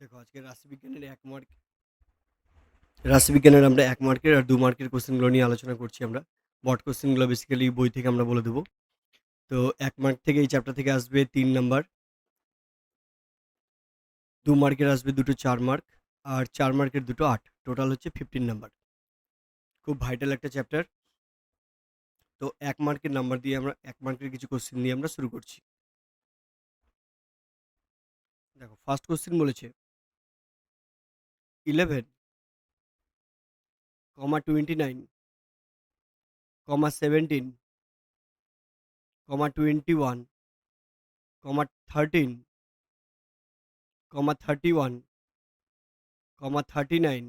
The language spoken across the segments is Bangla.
দেখো আজকে রাশিবিজ্ঞানের আমরা ১ মার্কের আর ২ মার্কের কোয়েশ্চেনগুলো নিয়ে আলোচনা করছি আমরা। বট কোয়েশ্চেনগুলো বেসিক্যালি বই থেকে আমরা বলে দেব। তো ১ মার্ক থেকে এই চ্যাপ্টার থেকে আসবে ৩ নাম্বার, ২ মার্কের আসবে দুটো ৪ মার্ক আর ৪ মার্কের দুটো ৮। টোটাল হচ্ছে 15 নাম্বার। খুব ভাইটাল একটা চ্যাপ্টার। তো ১ মার্কের নাম্বার দিয়ে আমরা ১ মার্কের কিছু কোয়েশ্চেন দিয়ে আমরা শুরু করছি। দেখো ফার্স্ট কোয়েশ্চেন বলেছে 11, 29, 17, 21, 13, 31, 39,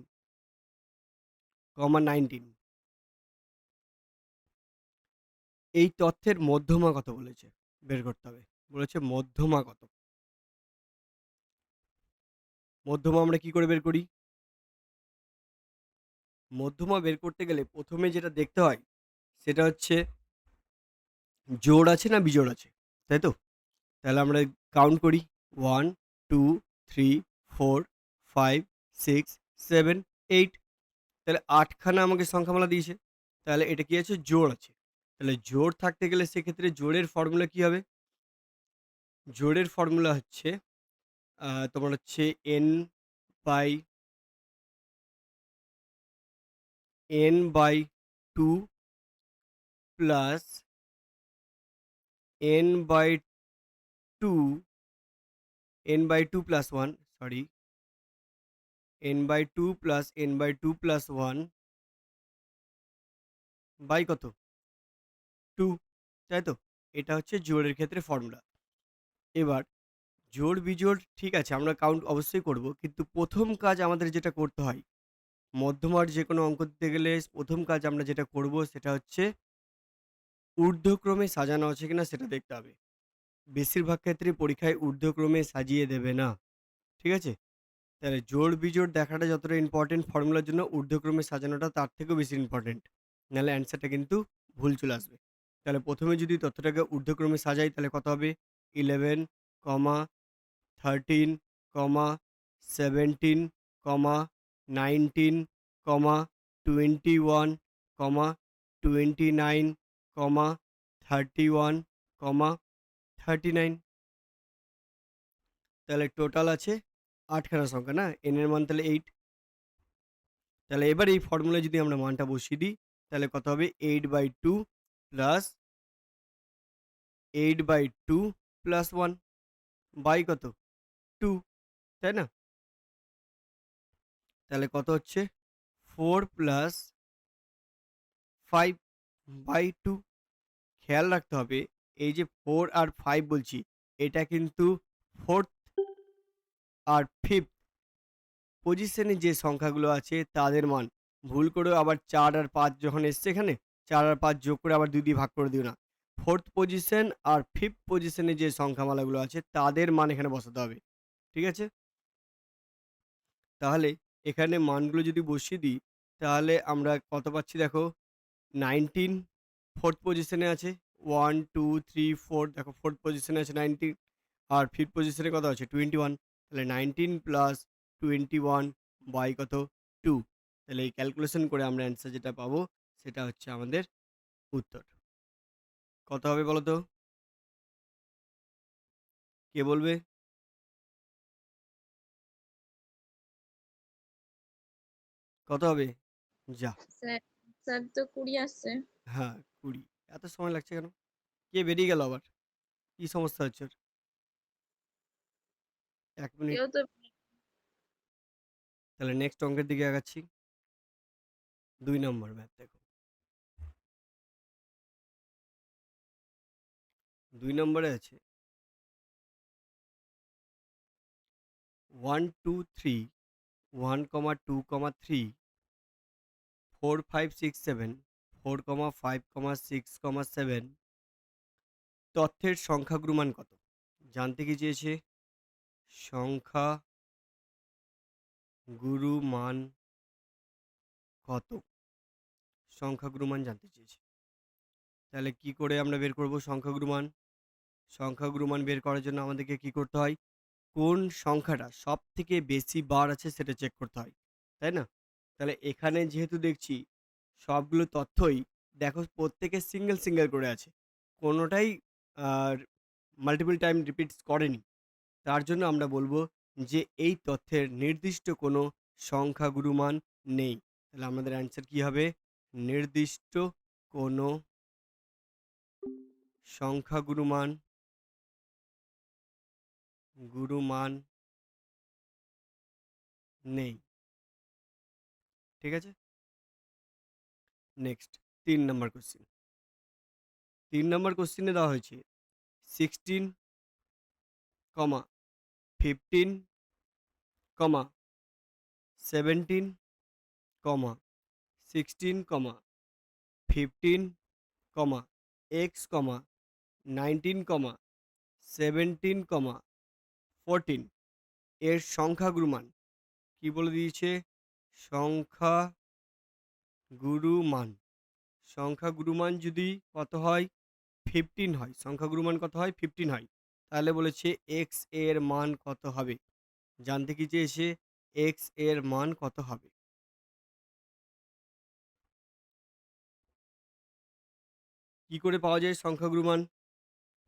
19 এই তথ্যের মধ্যমা কত বলেছে? বের করতে হবে। বলেছে মধ্যমা কত? মধ্যমা আমরা কি করে বের করি? মধ্যমা বের করতে গেলে ১ম এ যেটা দেখতে হয় সেটা হচ্ছে জোড় আছে না বিজোড় আছে, তাই তো? তাহলে আমরা কাউন্ট করি 1, 2, 3, 4, 5, 6, 7, 8 তাহলে ৮ খানা আমাকে সংখ্যামালা দিয়েছে। তাহলে এটা কি আছে? জোড় আছে। তাহলে জোড় থাকতে গেলে সেক্ষেত্রে জোড়ের ফর্মুলা কি হবে? জোড়ের ফর্মুলা হচ্ছে তোমার হচ্ছে n/2 plus n/2 n/2 plus 1 sorry n/2 plus n/2 plus 1 by কত? 2, তাই তো? এটা হচ্ছে জোড়ের ক্ষেত্রে ফর্মুলা। এবার জোড় বিজোড় ঠিক আছে আমরা কাউন্ট অবশ্যই করব। কিন্তু ১ম কাজ আমাদের যেটা করতে হয়, মধ্যমার যেকোনো অঙ্ক দিতে গেলে ১ম কাজ আমরা যেটা করব সেটা হচ্ছে ঊর্ধ্বক্রমে সাজানো আছে কিনা সেটা দেখতে হবে। বেশিরভাগ ক্ষেত্রে পরীক্ষায় ঊর্ধ্বক্রমে সাজিয়ে দেবে না। ঠিক আছে? তাহলে জোড়-বিজোড় দেখাটা যতটা ইম্পোর্টেন্ট ফর্মুলার জন্য ঊর্ধ্বক্রমে সাজানোটা তার থেকেও বেশি ইম্পোর্টেন্ট। নাহলে অ্যান্সারটা কিন্তু ভুল চলে আসবে। তাহলে ১ম এ যদি তথ্যটাকে ঊর্ধ্বক্রমে সাজাই তাহলে কত হবে? 11, 13, 17, 19, 21, 29, 31, 39 তাহলে টোটাল আছে ৮ খানা সংখ্যা না? n এর মান তাহলে 8 তাহলে এবার এই ফর্মুলায় যদি আমরা মানটা বসিয়ে দিই তাহলে কত হবে? 8/2 প্লাস 8/2 প্লাস 1 বাই কত? 2 তাই না? তাহলে কত হচ্ছে? 4 প্লাস 5/2 খেয়াল রাখতে হবে এই যে 4 আর 5 বলছি এটা কিন্তু 4th আর 5th পজিশনে যে সংখ্যাগুলো আছে তাদের মান। ভুল করেও আবার ৪ আর ৫ যখন এসছে এখানে ৪ আর ৫ যোগ করে আবার ২ দিয়ে ভাগ করে দিও না। 4th পজিশন আর 5th পজিশনে যে সংখ্যামালাগুলো আছে তাদের মান এখানে বসাতে হবে। ঠিক আছে? তাহলে এখানে মানগুলো যদি বসিয়ে দিই তাহলে আমরা কত পাচ্ছি দেখো 19 4th পজিশনে আছে 1, 2, 3, 4 দেখো 4th পজিশনে আছে 19 আর 5th পজিশনে কত আছে 21 তাহলে 19 প্লাস 21 বাই কত 2 তাহলে এই ক্যালকুলেশন করে আমরা অ্যান্সার যেটা পাবো সেটা হচ্ছে আমাদের উত্তর। কত হবে বলো তো? কে বলবে? কত হবে? যা। স্যার স্যার তো 20 আসছে। হ্যাঁ, 20 এত সময় লাগছে কেন? কে বেরিয়ে গেল আবার? কি সমস্যা হচ্ছে ওর? ১ মিনিট কেউ তো তাহলে নেক্সট অঙ্কের দিকে আগাচ্ছি। ২ নম্বর ম্যাথ দেখো। ২ নম্বরে আছে 1, 2, 3, 1, 2, 3, 4, 5, 6, 7, 4, 5, 6, 7 তথ্যের সংখ্যাগুরু মান কত? জানতে কি চেয়েছে? সংখ্যা গুরু মান কত? সংখ্যাগুরু মান জানতে চেয়েছে। তাহলে কি করে আমরা বের করব সংখ্যাগুরু মান? সংখ্যাগুরু মান বের করার জন্য আমাদেরকে কি করতে হয়? কোন সংখ্যাটা সব থেকে বেশি বার আছে সেটা চেক করতে হয়, তাই না? তাহলে এখানে যেহেতু দেখছি সবগুলো তথ্যই দেখো প্রত্যেকে সিঙ্গেল সিঙ্গেল করে আছে, কোনোটাই আর মাল্টিপল টাইম রিপিটস করেনি। তার জন্য আমরা বলবো যে এই তথ্যের নির্দিষ্ট কোনো সংখ্যাগুরু মান নেই। তাহলে আমাদের অ্যান্সার কি হবে? নির্দিষ্ট কোনো সংখ্যাগুরু মান নেই। ঠিক আছে? Next ৩ number question. ৩ নাম্বার কোয়েশ্চেনে দেওয়া হয়েছে 16, 15, 17, 16, 15, x, 19, 17, 14 এর সংখ্যাগুরু মান কি বলে দিয়েছে? সংখ্যাগুরু মান। সংখ্যাগুরু মান যদি কত হয়? 15 হয়। সংখ্যাগুরু মান কত হয়? 15 হয়। তাহলে বলেছে x এর মান কত হবে? জানতে কি চেয়েছে? x এর মান কত হবে? কি করে পাওয়া যায় সংখ্যাগুরু মান?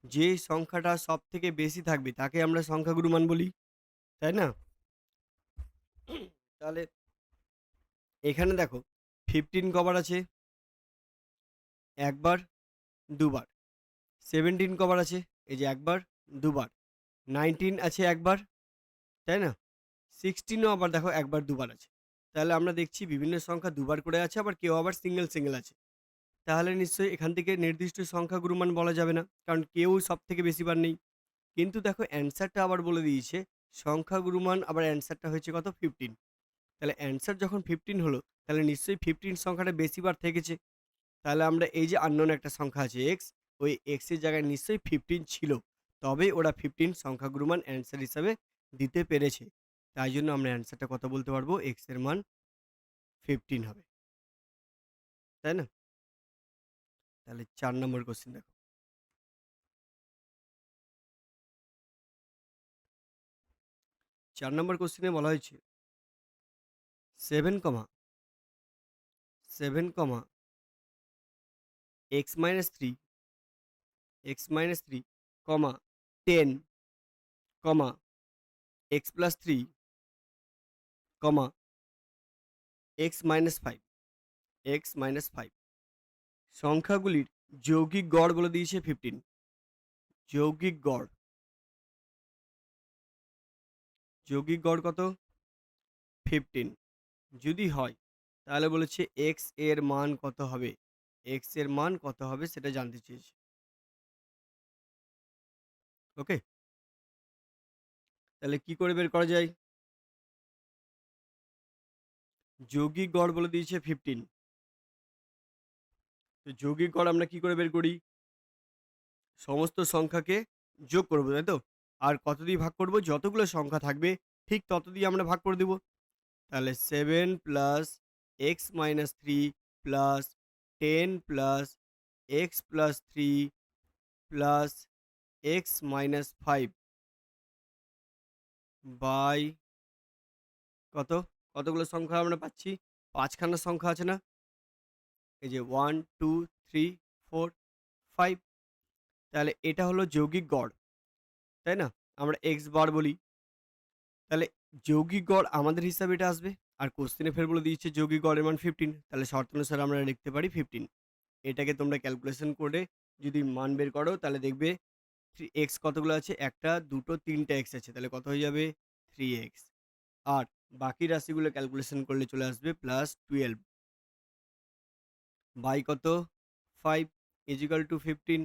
যে সংখ্যাটা সবথেকে বেশি থাকবে তাকে আমরা সংখ্যাগুরু মান বলি, তাই না? তাহলে এখানে দেখো 15 কবার আছে? একবার, দুবার। 17 কবার আছে? এই যে একবার, দুবার। 19 আছে একবার, তাই না? 16 ও আবার দেখো একবার, দুবার আছে। তাহলে আমরা দেখছি বিভিন্ন সংখ্যা দুবার করে আছে, আবার কেউ আবার সিঙ্গেল, সিঙ্গেল আছে। তাহলে নিশ্চয়ই এখান থেকে নির্দিষ্ট সংখ্যাগুরু মান বলা যাবে না। কারণ কেউ সবথেকে বেশি বার নেই। কিন্তু দেখো অ্যান্সারটা আবার বলে দিয়েছে সংখ্যাগুরু মান, আবার অ্যান্সারটা হয়েছে কত? 15। তাহলে অ্যান্সার যখন 15 হলো, তাহলে নিশ্চয়ই 15 সংখ্যাটা বেশি বার থেকেছে। তাহলে আমরা এই যে আননোন একটা সংখ্যা আছে x, ওই x এর জায়গায় নিশ্চয়ই 15 ছিল। তবেই ওরা 15 সংখ্যাগুরু মান অ্যান্সার হিসাবে দিতে পেরেছে। তাই জন্য আমরা অ্যান্সারটা কত বলতে পারবো? x এর মান 15 হবে। তাই না? তাহলে ৪ নম্বর কোয়েশ্চেন দেখো। ৪ নম্বর কোয়েশ্চেনে বলা হয়েছে 7, 7, x minus 3, x, 10, x plus 3, x minus 5, x-5 সংখ্যাগুলির যৌগিক গড় বলে দিয়েছে 15। যৌগিক গড়, যৌগিক গড় কত? 15 যদি হয়, তাহলে বলেছে x এর মান কত হবে? x এর মান কত হবে সেটা জানতে চেয়েছে। ওকে? তাহলে কি করে বের করা যায়? যৌগিক গড় বলে দিয়েছে 15। তো যৌগিক গড় আমরা কি করে বের করি? সমস্ত সংখ্যাকে যোগ করব, তাই তো? আর কত দিয়ে ভাগ করব? যতগুলো সংখ্যা থাকবে ঠিক তত দিয়ে আমরা ভাগ করে দেব। তাহলে 7 plus x minus 3 plus 10 plus x plus 3 plus x minus 5 by কত? কতগুলো সংখ্যা আমরা পাচ্ছি? ৫ খানা সংখ্যা আছে না? এই যে 1, 2, 3, 4, 5। তাহলে এটা হলো যৌগিক গড়, তাই না? আমরা x বার বলি। তাহলে যৌগিক গড় আমাদের হিসাবে এটা আসবে। আর কোশ্চেনে ফের বলে দিয়েছে যৌগিক গড়ের মান 15। তাহলে শর্তানুসারে আমরা লিখতে পারি 15। এটাকে তোমরা ক্যালকুলেশন করে যদি মান বের করো, তাহলে দেখবে x কতগুলো আছে? ১ টা, ২ টো, ৩ টা x আছে। তাহলে কত হয়ে যাবে? 3x। আর বাকি রাশিগুলো ক্যালকুলেশন করলে চলে আসবে +12 বাই কত? 5 = 15।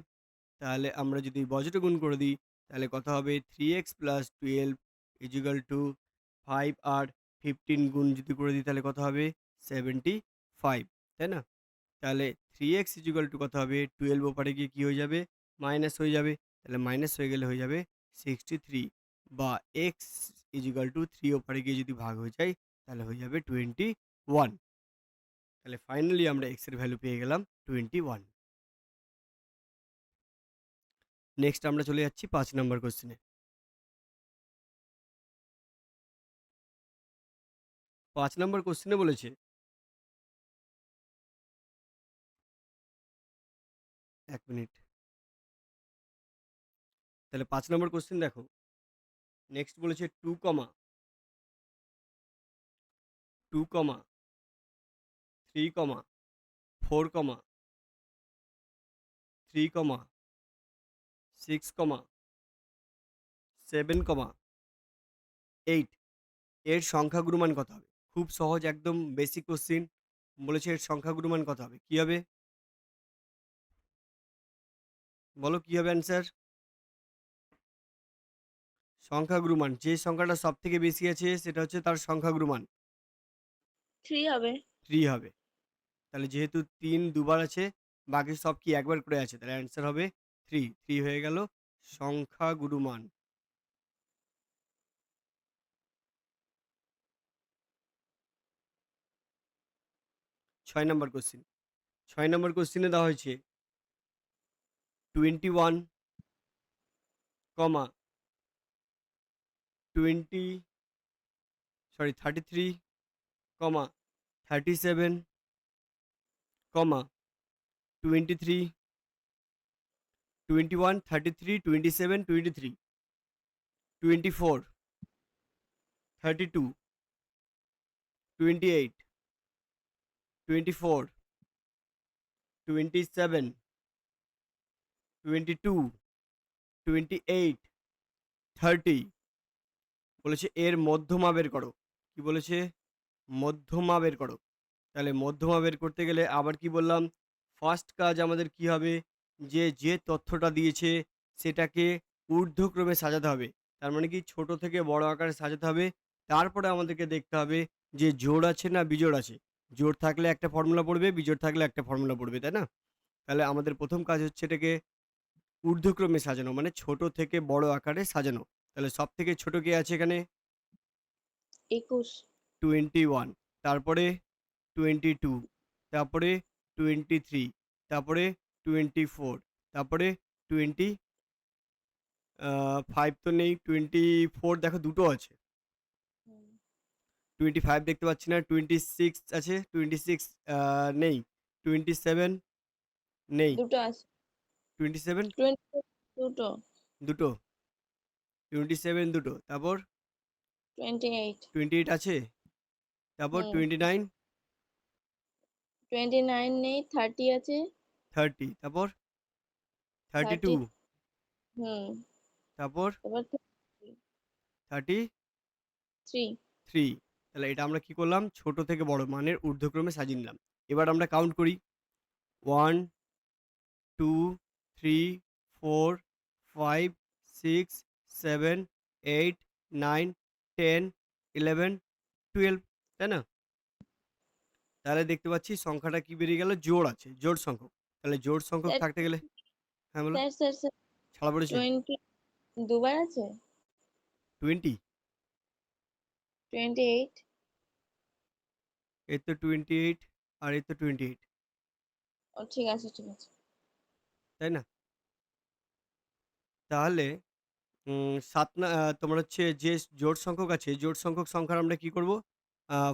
তাহলে আমরা যদি বজ্র গুণ করে দিই, তাহলে কত হবে? 3x + 12 = 5, আর 15 গুণ যদি করে দিই তাহলে কত হবে? 75, তাই না? তাহলে 3x = কত হবে? 12 ওপারে গিয়ে কি হয়ে যাবে? মাইনাস হয়ে যাবে। তাহলে মাইনাস হয়ে গেলে হয়ে যাবে 63, বা x = 3 ওপারে গিয়ে যদি ভাগ হয়ে যায় তাহলে হয়ে যাবে 21। তাহলে ফাইনালি আমরা x এর ভ্যালু পেয়ে গেলাম 21। নেক্সট আমরা চলে যাচ্ছি ৫ নাম্বার কোয়েশ্চেনে। 5 নম্বর কোশ্চেনে বলেছে 1 মিনিট। তাহলে 5 নম্বর কোশ্চেন দেখো। নেক্সট বলেছে 2, 2, 3, 4, 3, 6, 7, 8 এর সংখ্যাগুরুমান কত হবে? খুব সহজ, একদম বেসিক কোশ্চিন। বলেছে এর সংখ্যাগুরুমান কত হবে? কি হবে? বলো কি হবে অ্যান্সার? সংখ্যাগুরুমান, যে সংখ্যাটা সব থেকে বেশি আছে সেটা হচ্ছে তার সংখ্যাগুরুমান 3 হবে। 3 হবে। তাহলে যেহেতু 3 দুবার আছে, বাকি সব কি একবার করে আছে, তাহলে অ্যান্সার হবে 3। 3 হয়ে গেল সংখ্যাগুরুমান। 6 নম্বর কোশ্চিন। 6 নম্বর কোশ্চিনে দেওয়া হয়েছে 21, 33, 37, 23, 21, 33, 27, 23, 24, 32, 28, 24, 27, 22, 28, 30। বলেছে এর মধ্যমা বের করো। কি বলেছে? মধ্যমা বের করো। তাহলে মধ্যমা বের করতে গেলে আবার কি বললাম? ফার্স্ট কাজ আমাদের কি হবে? যে তথ্যটা দিয়েছে সেটাকে ঊর্ধ্বক্রমে সাজাতে হবে। তার মানে কি ছোট থেকে বড় আকারে সাজাতে হবে। তারপরে আমাদেরকে দেখতে হবে যে জোড় আছে না বিজোড় আছে। জোড় থাকলে একটা ফর্মুলা পড়বে, বিজোড় থাকলে একটা ফর্মুলা পড়বে, তাই না? তাহলে আমাদের প্রথম কাজ হচ্ছে এটাকে ঊর্ধ্বক্রমে সাজানো, মানে ছোট থেকে বড় আকারে সাজানো। তাহলে সবথেকে ছোট কে আছে এখানে? 21, 21, তারপরে 22, তারপরে 23, তারপরে 24, তারপরে 25 তো নেই, 24 দেখো দুটো আছে। হুম, 25 দেখতে পাচ্ছি না, 26 আছে, 26 নেই, 27 নেই, দুটো আছে। 27 20 দুটো। দুটো, 27 দুটো, তারপর 28। 28 আছে, তারপর হুম, 29, 29 নেই, 30 আছে। 30, তারপর 30। 32, হুম, তারপর তারপর 33। 3। তাহলে এটা আমরা কি করলাম? ছোট থেকে বড় মানের ঊর্ধ্বক্রমে সাজিয়ে নিলাম। এবার আমরা কাউন্ট করি। 1, 2, 3, 4, 5, 6, 7, 8, 9, 10, 11, 12, তাই না? তাহলে দেখতে পাচ্ছি সংখ্যাটা কি বেরিয়ে গেল? জোড় আছে, জোড় সংখ্যক। তাহলে জোড় সংখ্যক স্যার, থাকতে গেলে, হ্যাঁ বলো। স্যার, স্যার, ছাড়া পড়েছে 20 দুবার আছে। 20, 28। এর তো 28 আর এর তো 28, ও ঠিক আছে, ঠিক আছে। তাই না? তাহলে 7 না, তোমার হচ্ছে যে জোড় সংখ্যক আছে, জোড় সংখ্যক সংখ্যার আমরা কি করব?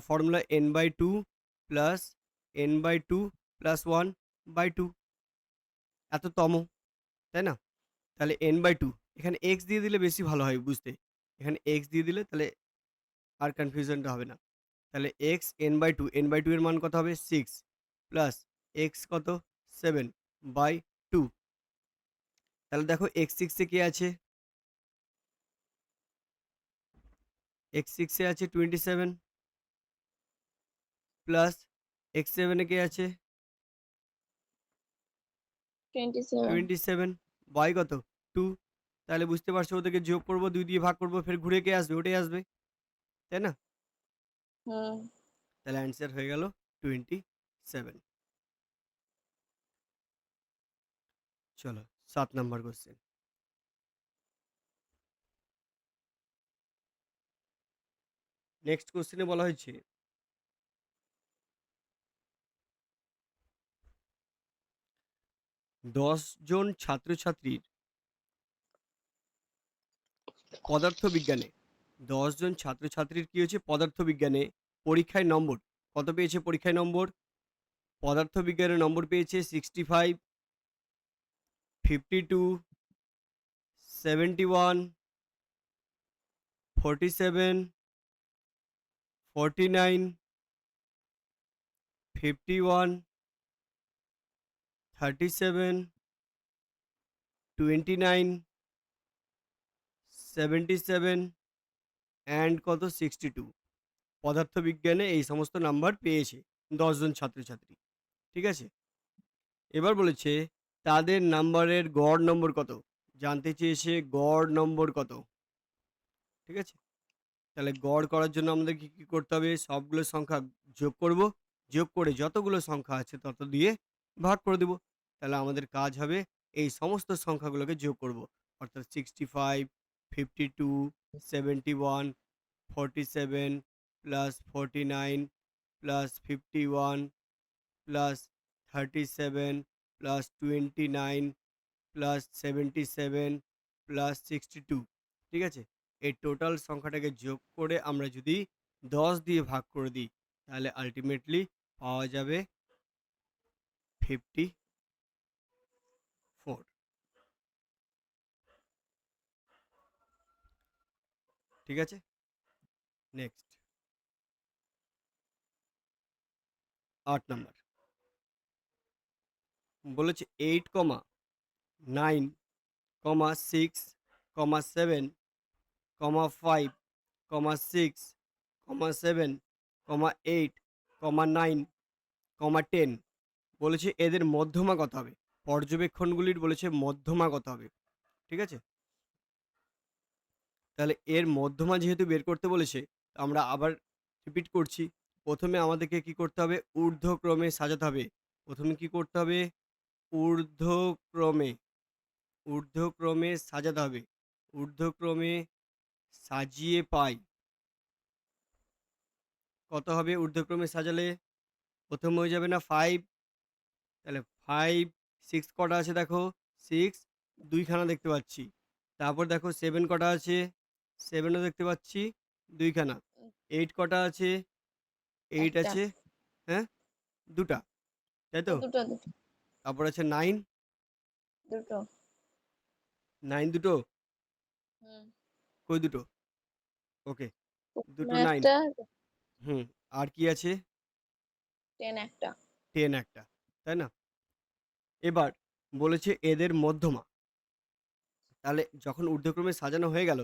Formula n/2 plus n/2 plus 1/2 এত তম, তাই না? তাহলে n/2 এখানে x দিয়ে দিলে বেশি ভালো হয় বুঝতে। এখানে x দিয়ে দিলে তাহলে আর কনফিউশনটা হবে না। তাহলে x n/2, n/2 এর মান কত হবে? 6 প্লাস x কত? 7/2। তাহলে দেখো x6 এ কে আছে? x6 এ আছে 27 প্লাস x7 এ কে আছে? 27। 27 y কত? 2। তাহলে বুঝতে পারছো ওদেরকে যোগ করব, 2 দিয়ে ভাগ করব, ফের ঘুরে কে আসবে? ওটাই আসবে, তাই না? হুম, তাহলে অ্যান্সার হয়ে গেল 27। চলো 7 নাম্বার কোশ্চেন। নেক্সট কোশ্চেনে বলা হয়েছে 10 জন ছাত্রছাত্রীর পদার্থবিজ্ঞানে 10 জন ছাত্রছাত্রীর কি হয়েছে? পদার্থবিজ্ঞানে পরীক্ষায় নম্বর কত পেয়েছে? পরীক্ষায় নম্বর পদার্থবিজ্ঞানের নম্বর পেয়েছে 65, 52, 71, 47, 49, 51, 37, 29, 77 অ্যান্ড কত 62 পদার্থবিজ্ঞানে এই সমস্ত নাম্বার পেয়েছে 10 জন ছাত্রছাত্রী। ঠিক আছে? এবার বলেছে তাদের নাম্বারের গড় নম্বর কত? জানতে চেয়েছে গড় নম্বর কত? ঠিক আছে? তাহলে গড় করার জন্য আমাদেরকে কি করতে হবে? সবগুলো সংখ্যা যোগ করব। যোগ করে যতগুলো সংখ্যা আছে তত দিয়ে ভাগ করে দেব। তাহলে আমাদের কাজ হবে এই সমস্ত সংখ্যাগুলোকে যোগ করব। অর্থাৎ 65, 52, 71, 47 plus 49 plus 51 plus 37 plus 29 plus 77 plus 62। ঠিক আছে? এই টোটাল সংখ্যাটাকে যোগ করে আমরা যদি 10 দিয়ে ভাগ করে দিই তাহলে আল্টিমেটলি পাওয়া যাবে 54। ঠিক আছে? নেক্সট 8 নাম্বার বলেছে 8, 9, 6, 7, 5, 6, 7, 8, 9, 10 বলেছে এদের মধ্যমা কত হবে? পর্যবেক্ষণগুলির বলেছে মধ্যমা কত হবে? ঠিক আছে? তাহলে এর মধ্যমা যেহেতু বের করতে বলেছে, আমরা আবার রিপিট করছি। প্রথমে আমাদেরকে কি করতে হবে? ঊর্ধ্বক্রমে সাজাতে হবে। প্রথমে কি করতে হবে? ঊর্ধ্বক্রমে, ঊর্ধ্বক্রমে সাজাতে হবে। ঊর্ধ্বক্রমে সাজিয়ে পাই কত হবে ঊর্ধ্বক্রমে সাজালে? প্রথমে হয়ে যাবে না 5, তাহলে 5, 6 কটা আছে দেখো? 6 2 খানা দেখতে পাচ্ছি। তারপর দেখো 7 কটা আছে? 7 ও দেখতে পাচ্ছি 2 খানা। 8 কটা আছে? 8 একটা আছে, হ্যাঁ? 2 টা, তাই তো? দুটো দুটো তারপর আছে 9, দুটো 9 দুটো? হুম কই দুটো? ওকে, দুটো প্রথমে 9। একটা হুম, আর কি আছে? 10 একটা 10 একটা, তাই না? এবার বলেছে এদের মধ্যমা। তাহলে যখন ঊর্ধ্বক্রমে সাজানো হয়ে গেল,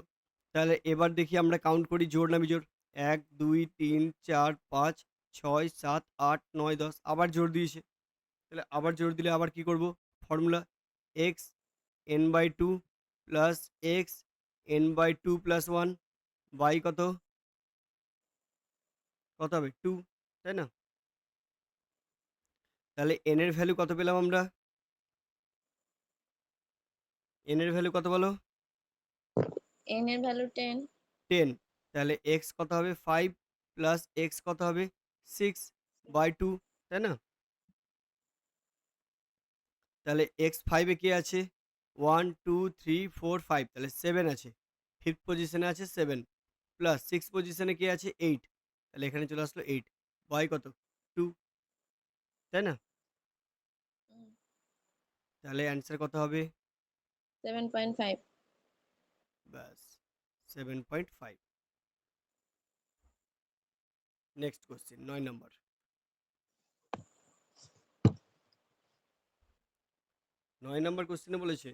তাহলে এবার দেখি আমরা কাউন্ট করি জোড় না বিজোড়? 1, 2, 3, 4, 5, 6, 7, 8, 9, 10 আবার জোড় দিয়েছে। তাহলে আবার জোড় দিলে আবার কি করব? Formula x n/2 plus x n/2 plus 1 by কত? কত হবে? 2, তাই না? তাহলে n এর ভ্যালু কত পেলাম আমরা? n এর ভ্যালু কত বলো? n এর ভ্যালু 10 10। তাহলে x কত হবে? 5 প্লাস x কত হবে? 6/2, তাই না? তাহলে x5 এ কে আছে? 1, 2, 3, 4, 5 তাহলে 7 আছে। 5th পজিশনে আছে 7 প্লাস 6 পজিশনে কে আছে? 8 তাহলে এখানে চলে আসলো 8 বাই কত? 2, তাই না? তাহলে অ্যান্সার কত হবে? 7.5 ব্যাস 7.5। Next question 9 number. 9 নাম্বার কোশ্চেনে বলেছে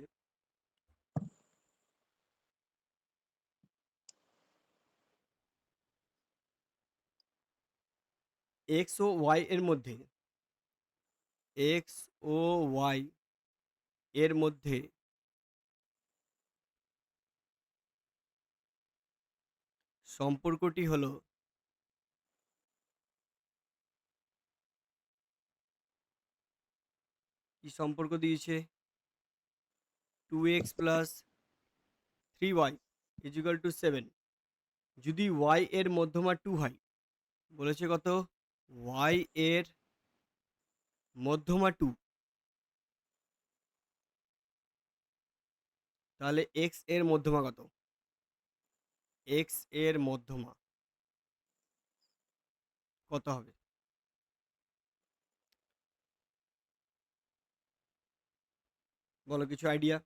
এক্স ও ওয়াই এর মধ্যে এক্স ও ওয়াই এর মধ্যে সম্পর্কটি হলো কি সম্পর্ক দিয়েছে? 2x plus 3y is equal two 7 যদি y এর মধ্যমা 2 হয়। বলেছে কত? y এর মধ্যমা 2, তাহলে x এর মধ্যমা কত? x এর মধ্যমা কত হবে? বলো কিছু আইডিয়া।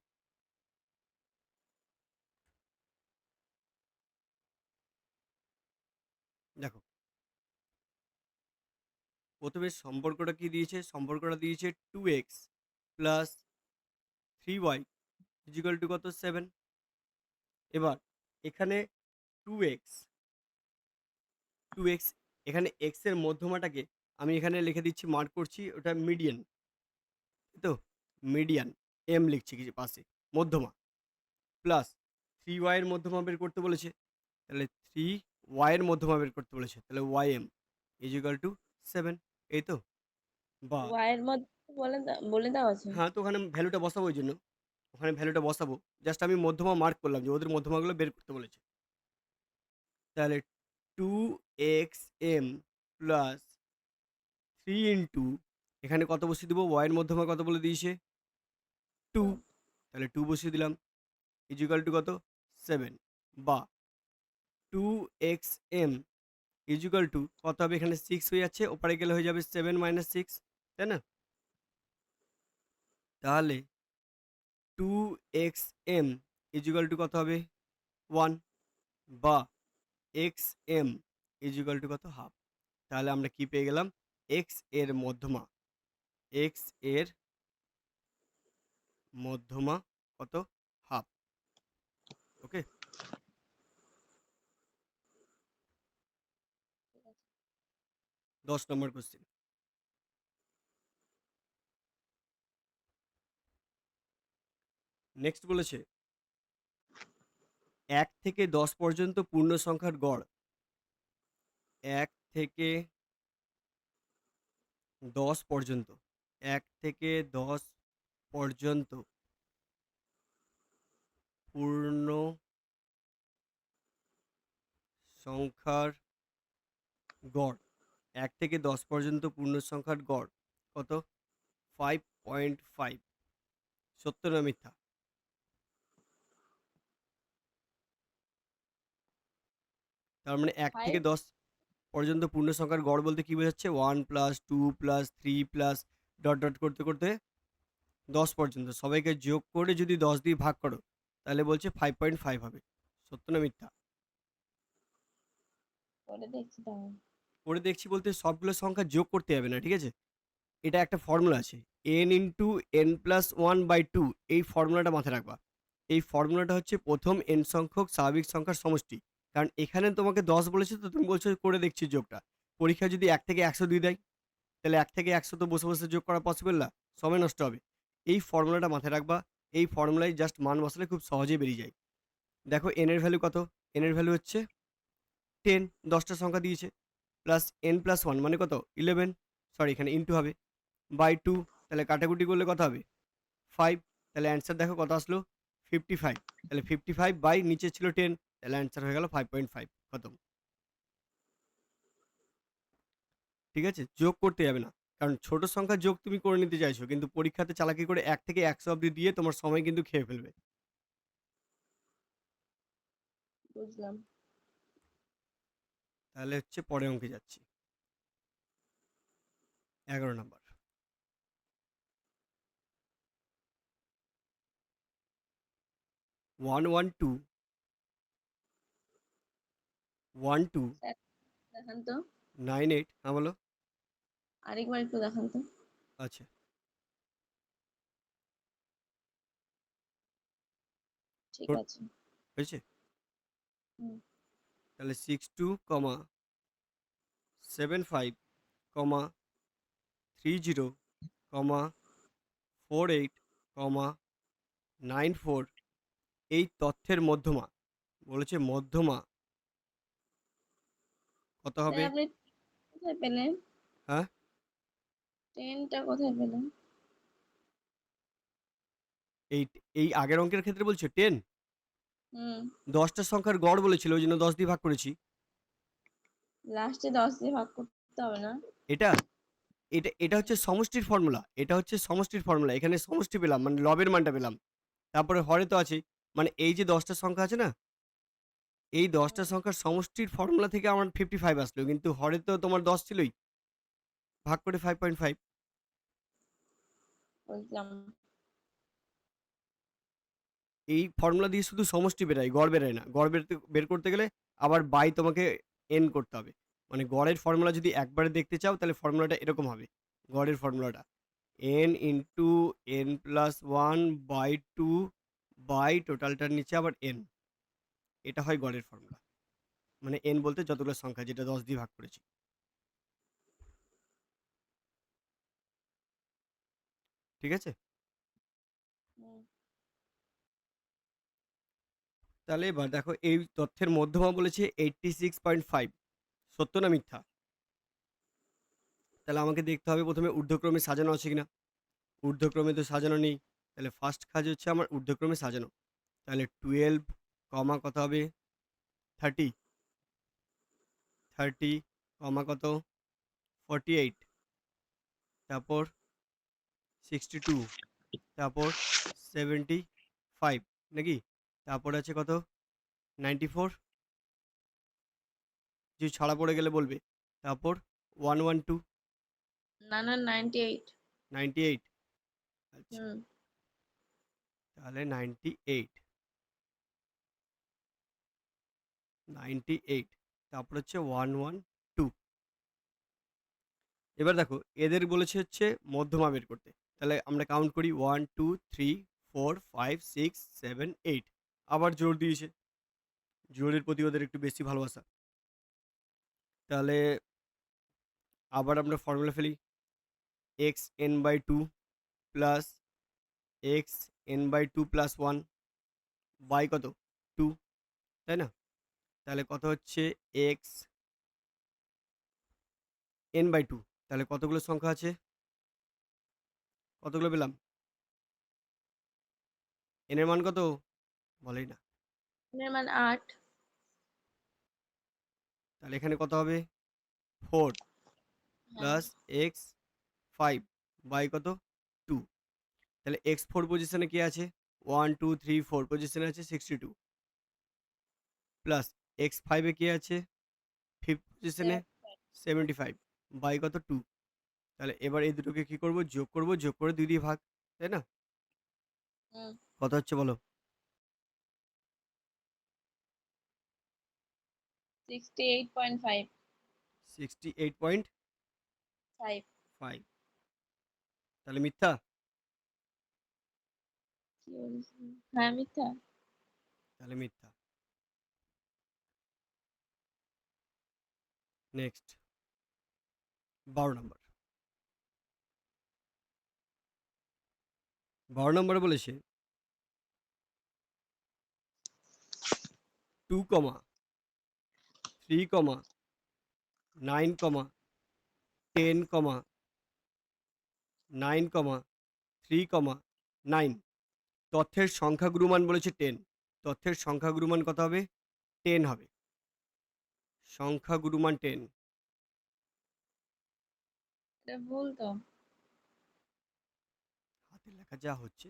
দেখো প্রথমে সম্পর্কটা কি দিয়েছে? সম্পর্কটা দিয়েছে 2x plus 3y is equal two কত? 7। এবার এখানে 2x 2x, এখানে x এর মধ্যমাটাকে আমি এখানে লিখে দিচ্ছি, মার্ক করছি, ওটা মিডিয়ান, তো মিডিয়ান এম লিখছি কিছু পাশে, মধ্যমা, প্লাস 3y এর মধ্যমা বের করতে বলেছে, তাহলে 3y এর মধ্যমা বের করতে বলেছে, তাহলে ওয়াই এম ইজিক্যাল টু 7। এই তো, বা ওয়াই এর মধ্যে বলে দাও আছে। হ্যাঁ, তো ওখানে ভ্যালুটা বসাবো, ওই জন্য ওখানে ভ্যালুটা বসাবো, জাস্ট আমি মধ্যমা মার্ক করলাম যে ওদের মধ্যমাগুলো বের করতে বলেছে। তাহলে 2xm প্লাস 3 ইন্টু, এখানে কত বসিয়ে দেবো? ওয়াইয়ের মধ্যমা কত বলে দিয়েছে? 2, তাহলে 2 বসিয়ে দিলাম ইজিক্যাল টু কত? 7, বা 2xm ইজিক্যাল টু কত হবে? এখানে 6 হয়ে যাচ্ছে, ওপারে গেলে হয়ে যাবে 7 মাইনাস 6, তাই না? তাহলে 2xm ইজিক্যাল টু কত হবে? 1, বা xm ইজিক্যাল টু কত? হাফ। তাহলে আমরা কি পেয়ে গেলাম? x এর মধ্যমা, x এর মধ্যমা কত? হাফ। ওকে, 10 নম্বর কোশ্চেন। নেক্সট বলেছে 1 থেকে 10 পর্যন্ত পূর্ণ সংখ্যার গড়। 1 থেকে 10 পর্যন্ত, 1 থেকে 10 পর্যন্ত পূর্ণ সংখ্যার গড়, 1 থেকে 10 পর্যন্ত পূর্ণ সংখ্যার গড় কত? 5.5। সত্য না মিথ্যা? তার মানে 1 থেকে 5 10 পর্যন্ত পূর্ণ সংখ্যার গড় বলতে কি বোঝাচ্ছে? 1 plus 2 plus 3 plus dot dot করতে করতে 10 পর্যন্ত সবাইকে যোগ করে যদি 10 দিয়ে ভাগ করো, তাহলে বলছে 5.5 হবে। সত্য না মিথ্যা? করে দেখছি তাহলে। করে দেখছি বলতে সবগুলো সংখ্যা যোগ করতে হবে না, ঠিক আছে? এটা একটা ফর্মুলা আছে, n into N plus one by two, এই ফর্মুলাটা মাথায় রাখবা। এই ফর্মুলাটা হচ্ছে প্রথম n সংখ্যক স্বাভাবিক সংখ্যার সমষ্টি। কারণ এখানে তোমাকে 10 বলেছে, তো তুমি বলছো করে দেখছি যোগটা। পরীক্ষা যদি 1 থেকে 100 দিয়ে দেয়, তাহলে 1 থেকে 100 তো বসে বসে যোগ করা পসিবল না, সময় নষ্ট হবে। এই ফর্মুলাটা মাথায় রাখবা, এই ফর্মুলায় জাস্ট মান বসালে খুব সহজেই বেরিয়ে যায়। দেখো n এর ভ্যালু কত? n এর ভ্যালু হচ্ছে 10, 10টা সংখ্যা দিয়েছে, প্লাস n প্লাস ওয়ান মানে কত? 11, সরি এখানে ইন্টু হবে, বাই টু, তাহলে কাটাকুটি করলে কত হবে? 5, তাহলে অ্যান্সার দেখো কত আসলো? 55। তাহলে 55 বাই নিচে ছিল 10, তাহলে অ্যান্সার হয়ে গেল 5.5। খতম। ঠিক আছে, যোগ করতে যাবে না, কারণ ছোট সংখ্যার যোগ তুমি করে নিতে চাইছো, কিন্তু পরীক্ষাতে চালাকি করে 1 থেকে 100 অব্দি দিয়ে তোমার সময় কিন্তু খেয়ে ফেলবে। বুঝলাম। তাহলে হচ্ছে পরের অঙ্কে যাচ্ছি, 11 নম্বর। 112 12 স্যার, দেখান তো, 98, হ্যাঁ বলো। আরেকবার একটু দেখান তো। আচ্ছা, ঠিক গুড, আছে। হয়েছে। হুম। তাহলে 62 কমা 75 কমা 30 কমা 48 কমা 94, এই তথ্যের মধ্যমা, বলেছে মধ্যমা কত স্যার হবে? আপনি কোথায় পেলেন? হ্যাঁ, 10টা কোথায় পেলেন? এই এই আগের অঙ্কের ক্ষেত্রে বলছে 10, হুম। 10টা সংখ্যার গড় বলেছিল, ওই জন্য 10 দিয়ে ভাগ করেছি। লাস্টে 10 দিয়ে ভাগ করতে হবে না? এটা এটা এটা হচ্ছে সমষ্টির ফর্মুলা, এটা হচ্ছে সমষ্টির ফর্মুলা, এখানে সমষ্টি পেলাম মানে লবের মানটা পেলাম, তারপরে হরে তো আছে, মানে এই যে 10টা সংখ্যা আছে না, এই 10টা সংখ্যার সমষ্টির ফর্মুলা থেকে আমার 55 আসলো, কিন্তু হরে তো তোমার 10 ছিলই, ভাগ করে 5.5। বুঝলাম। এই ফর্মুলা দিয়ে শুধু সমষ্টি বেরায়, গড় বেরায় না। গড় বের করতে গেলে আবার বাই তোমাকে এন করতে হবে। মানে গড়ের ফর্মুলা যদি একবারে দেখতে চাও তাহলে ফর্মুলাটা এরকম হবে। গড়ের ফর্মুলাটা N into N plus one by two by টোটালটার নিচে আবার এন, এটা হয় গড়ের ফর্মুলা। মানে এন বলতে যতগুলো সংখ্যা, যেটা 10 দিয়ে ভাগ করেছি। ঠিক আছে? হুম, তাহলে এবার দেখো, এই তথ্যের মধ্যমা বলেছে 86.5, সত্য না মিথ্যা? তাহলে আমাকে দেখতে হবে প্রথমে ঊর্ধ্বক্রমে সাজানো আছে কিনা। ঊর্ধ্বক্রমে তো সাজানো নেই, তাহলে ফার্স্ট কাজ হচ্ছে আমার ঊর্ধ্বক্রমে সাজানো। তাহলে 12 কমা কত হবে, 30, 30 কমা কত, 48, তারপর 62, তারপর 75 নাকি, তারপর আছে কত, 94, কিছু ছাড়া পড়ে গেলে বলবে, তারপর 112, না 98। 98। আচ্ছা, হুম, তাহলে 98, 98, তারপর হচ্ছে 112। এবার দেখো, এদের বলেছে হচ্ছে মধ্যমা বের করতে। তাহলে আমরা কাউন্ট করি 1 2 3 4 5 6 7 8। আবার জোর দিয়েছে, জোরের প্রতি ওদের একটু বেশি ভালোবাসা। তাহলে আবার আমরা ফর্মুলা ফেলি, x n by two plus x n by two plus one by কত, টু, তাই না? তাহলে কত হচ্ছে এক্স এন বাই টু। তাহলে কতগুলো সংখ্যা আছে, কতগুলো পেলাম, এন এর মান কত, বলেই না। এর মান 8। তাহলে এখানে কত হবে, 4 হ্যাঁ, প্লাস এক্স 5 বাই কত, 2। তাহলে এক্স 4 পজিশনে কি আছে, 1 2 3 4 পজিশনে আছে 62, প্লাস এক্স 5 এ কি আছে, 5 পজিশনে 75 বাই কত, 2। তাহলে এবার এই দুটোকে কি করব, যোগ করব, যোগ করে 2 দিয়ে ভাগ, তাই না? হুম, কত হচ্ছে বলো, 68.5। 68.5। 5। তাহলে মিথ্যা? কি বলছি? হ্যাঁ, মিথ্যা। তাহলে মিথ্যা। নেক্সট 12 নম্বর। 12 নম্বরে বলেছে 2 কমা 3 কমা 9 কমা 10 কমা 9 কমা 3 কমা 9 তথ্যের সংখ্যাগুরুমান বলেছে 10। তথ্যের সংখ্যাগুরুমান কত হবে, 10 হবে। সংখ্যাগুরুমান 10। এটা ভুল তো। হাতের লেখা যা হচ্ছে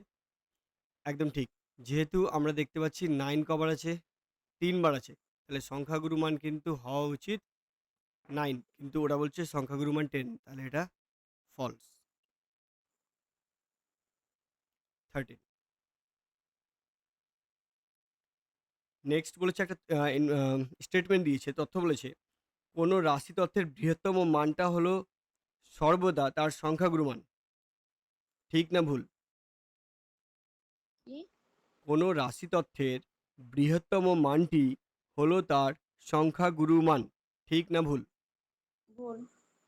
একদম ঠিক। যেহেতু আমরা দেখতে পাচ্ছি 9 কবার আছে, 3 বার আছে, তাহলে সংখ্যাগুরু মান কিন্তু হওয়া উচিত 9, কিন্তু ওরা বলছে সংখ্যাগুরু মান 10, তাহলে এটা ফলস। 13। নেক্সট বলেছে একটা স্টেটমেন্ট দিয়েছে, তথ্য বলেছে কোনো রাশি তথ্যের বৃহত্তম মানটা হলো সর্বদা তার সংখ্যাগুরু মান। ঠিক না ভুল? কি? কোনো রাশি তথ্যের বৃহত্তম মানটি হলো তার সংখ্যাগুরু মান। ঠিক না ভুল? ভুল।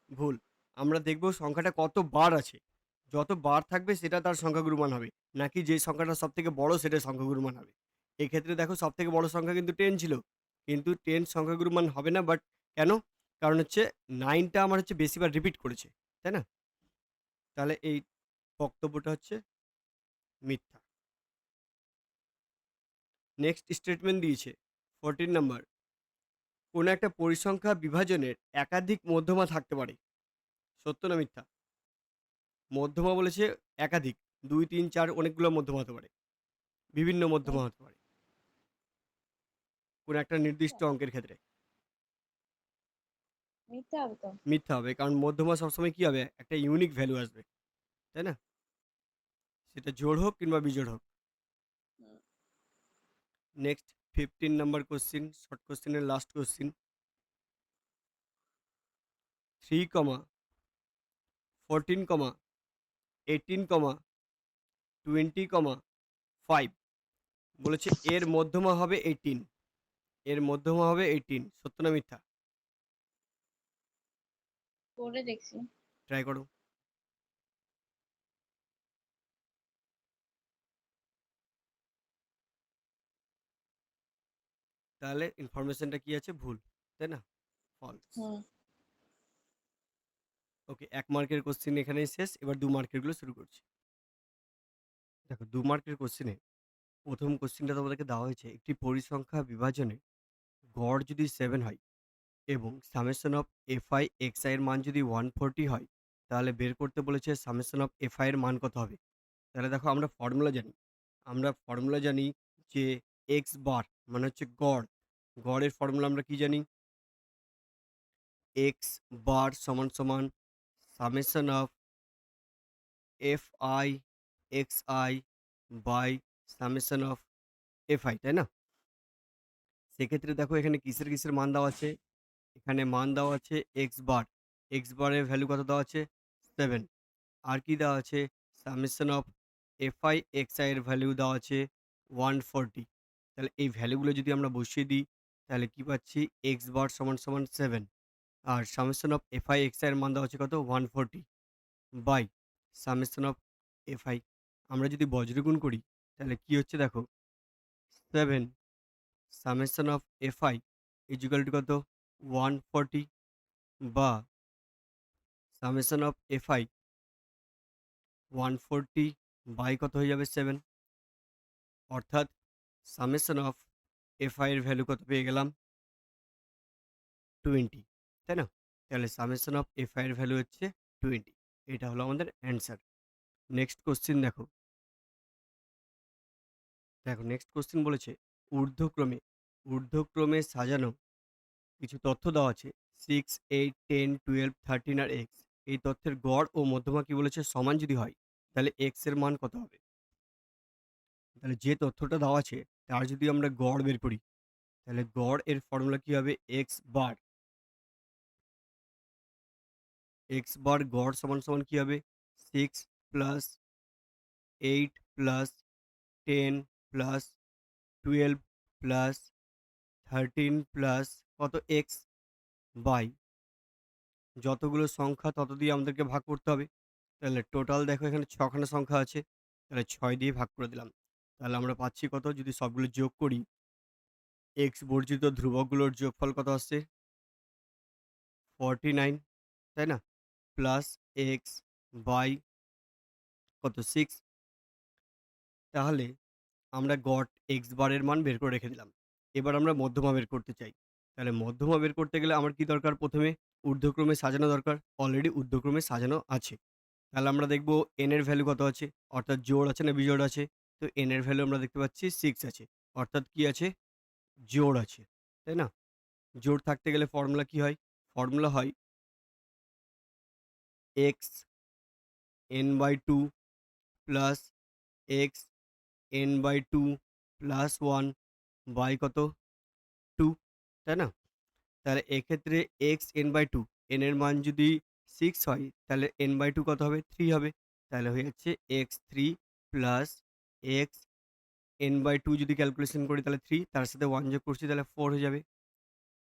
ভুল। আমরা দেখব সংখ্যাটা কত বার আছে। যত বার থাকবে সেটা তার সংখ্যাগুরু মান হবে। নাকি যে সংখ্যাটা সবথেকে বড় সেটা সংখ্যাগুরু মান হবে। এক্ষেত্রে দেখো, সবথেকে বড় সংখ্যা কিন্তু 10 ছিল। কিন্তু 10 সংখ্যাগুরু মান হবে না, বাট কেন? কারণ হচ্ছে 9 টা আমার হচ্ছে বেশিবার রিপিট করেছে। তাই না? তাহলে এই বক্তব্যটা হচ্ছে মিথ্যা। নেক্সট স্টেটমেন্ট দিয়েছে 14 নাম্বার। কোনো একটা পরিসংখ্যা বিভাজনের একাধিক মধ্যমা থাকতে পারে। সত্য না মিথ্যা? মধ্যমা বলেছে একাধিক। ২, ৩, ৪ অনেকগুলো মধ্যমা হতে পারে। বিভিন্ন মধ্যমা হতে পারে। কোন একটা নির্দিষ্ট অঙ্কের ক্ষেত্রে? মিথ্যা হবে তো। মিথ্যা হবে। কারণ মধ্যমা সবসময় কি হবে? একটা ইউনিক ভ্যালু আসবে। তাই না? সেটা জোড় হোক কিংবা বিজোড় হোক। Hmm, next 15 number question, short কোয়েশ্চেনের লাস্ট কোয়েশ্চেন। 3, 14, 18, 20, 5 বলেছে এর মধ্যমা হবে 18। এর মধ্যমা হবে 18। সত্য না মিথ্যা? করে দেখছি। ট্রাই করো। তাহলে ইনফরমেশনটা কি আছে? ভুল। তাই না? ফলস। হুম, ওকে, 1 মার্কের কোয়েশ্চেন এখানেই শেষ। এবার 2 মার্কের গুলো শুরু করছি। দেখো 2 মার্কের কোয়েশ্চেনে ১ম কোয়েশ্চেনটা তোমাদেরকে দেওয়া হয়েছে একটি পরিসংখ্যা বিভাজনে গড় যদি 7 হয় এবং সামেশন অফ fi xi এর মান যদি 140 হয়, তাহলে বের করতে বলেছে সামেশন অফ fi এর মান কত হবে? তাহলে দেখো আমরা ফর্মুলা জানি। আমরা ফর্মুলা জানি যে x বার মানে হচ্ছে গড়। গড়ের ফর্মুলা আমরা কি জানি? x বার সমান সমান summation of fi xi by summation of fi, তাই না? সেক্ষেত্রে দেখো এখানে কিসের মান দেওয়া আছে? এখানে মান দেওয়া আছে এক্স বার। এক্স বারের ভ্যালু কত দেওয়া আছে? 7। আর কি দেওয়া আছে? সামেশন অফ এফআই এক্সআই এর ভ্যালু দেওয়া আছে 140। তাহলে এই ভ্যালুগুলো যদি আমরা বসিয়ে দিই, তাহলে কি পাচ্ছি? এক্স বার সমান সমান 7 আর সামেশন অফ এফআই এক্সআই এর মান দেওয়া আছে কত? 140 বাই সামেশন অফ এফআই। আমরা যদি বজ্রগুণ করি তাহলে কি হচ্ছে দেখো? 7 summation of FI equal to কত? 140 বা সামেশন অফ এফআই 140 বাই কত হয়ে যাবে? 7। অর্থাৎ সামেশন অফ এফআই এর ভ্যালু কত পেয়ে গেলাম? 20, তাই না? তাহলে সামেশন অফ এফআই এর ভ্যালু হচ্ছে 20। এটা হলো আমাদের অ্যান্সার। নেক্সট কোশ্চেন দেখো। দেখো নেক্সট কোশ্চেন বলেছে ঊর্ধ্বক্রমে ঊর্ধ্বক্রমে সাজানো কিছু তথ্য দেওয়া আছে 6, 8, 10, 12, 13 আর এক্স। এই তথ্যের গড় ও মধ্যমা কি বলেছে? সমান যদি হয়, তাহলে এক্স এর মান কত হবে? তাহলে যে তথ্যটা দেওয়া আছে তার যদি আমরা গড় বের করি, তাহলে গড় এর ফর্মুলা কি হবে? X bar. এক্স বার গড় সমান সমান কি হবে? 6 plus 8 plus 10 plus 12 plus 13 plus কত? এক্স বাই যতগুলো সংখ্যা তত দিয়ে আমাদেরকে ভাগ করতে হবে। তাহলে টোটাল দেখো এখানে 6 খানা সংখ্যা আছে। তাহলে 6 দিয়ে ভাগ করে দিলাম। তাহলে আমরা পাচ্ছি কত? যদি সবগুলো যোগ করি, এক্স বর্জিত ধ্রুবকগুলোর যোগফল কত আসছে? 49, তাই না? প্লাস এক্স বাই কত? 6। তাহলে আমরা গড় এক্স বারের মান বের করে রেখে দিলাম। এবার আমরা মধ্যমা বের করতে চাই। তাহলে মধ্যমা বের করতে গেলে আমার কি দরকার? ১ম এ ঊর্ধ্বক্রমে সাজানো দরকার। অলরেডি ঊর্ধ্বক্রমে সাজানো আছে। তাহলে আমরা দেখব n এর ভ্যালু কত আছে? অর্থাৎ জোড় আছে না বিজোড় আছে? তো n এর ভ্যালু আমরা দেখতে পাচ্ছি 6 আছে। অর্থাৎ কি আছে? জোড় আছে। তাই না? জোড় থাকতে গেলে ফর্মুলা কি হয়? ফর্মুলা হয় x n/2 plus x n/2 plus 1 by কত? 2, তাই না? তাহলে এক্ষেত্রে x n/2 n এর মান যদি 6 হয় তাহলে n/2 কত হবে? 3 হবে। তাহলে হয়ে যাচ্ছে x3 প্লাস x n/2 যদি ক্যালকুলেশন করি তাহলে 3 তার সাথে 1 যোগ করছি তাহলে 4 হয়ে যাবে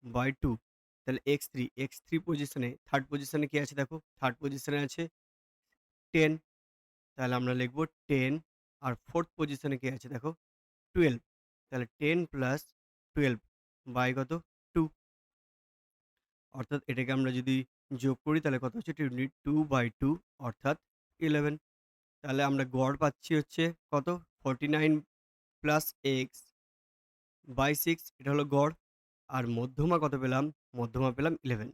বাই 2। তাহলে x3 পজিশনে 3rd পজিশনে কি আছে দেখো? 3rd পজিশনে আছে 10। তাহলে আমরা লিখব 10 আর 4th পজিশনে কি আছে দেখো? 12। তাহলে 10 প্লাস 12 বাই কত? 2। অর্থাৎ এটাকে আমরা যদি যোগ করি তাহলে কত হচ্ছে? 22/2 অর্থাৎ 11। তাহলে আমরা গড় পাচ্ছি হচ্ছে কত? 49 প্লাস x বাই 6, এটা হলো গড়। আর মধ্যমা কত পেলাম? মধ্যমা পেলাম 11।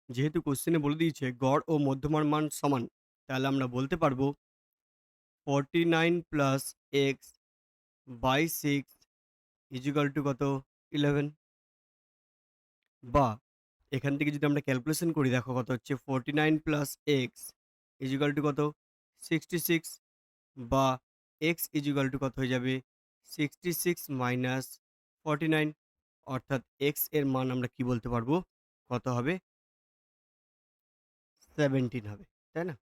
যেহেতু কোশ্চেনে বলে দিয়েছে গড় ও মধ্যমার মান সমান, তাহলে আমরা বলতে পারবো 49 plus x by 6 equal to কত? 11। বা এখান থেকে যদি আমরা ক্যালকুলেশন করি, দেখো কত হচ্ছে 49 প্লাস এক্স ইজিক্যাল টু কত 66, বা এক্স ইজিক্যাল টু কত হয়ে যাবে 66 মাইনাস 49, অর্থাৎ এক্স এর মান আমরা কি বলতে পারবো, কত হবে 17 হবে, তাই না?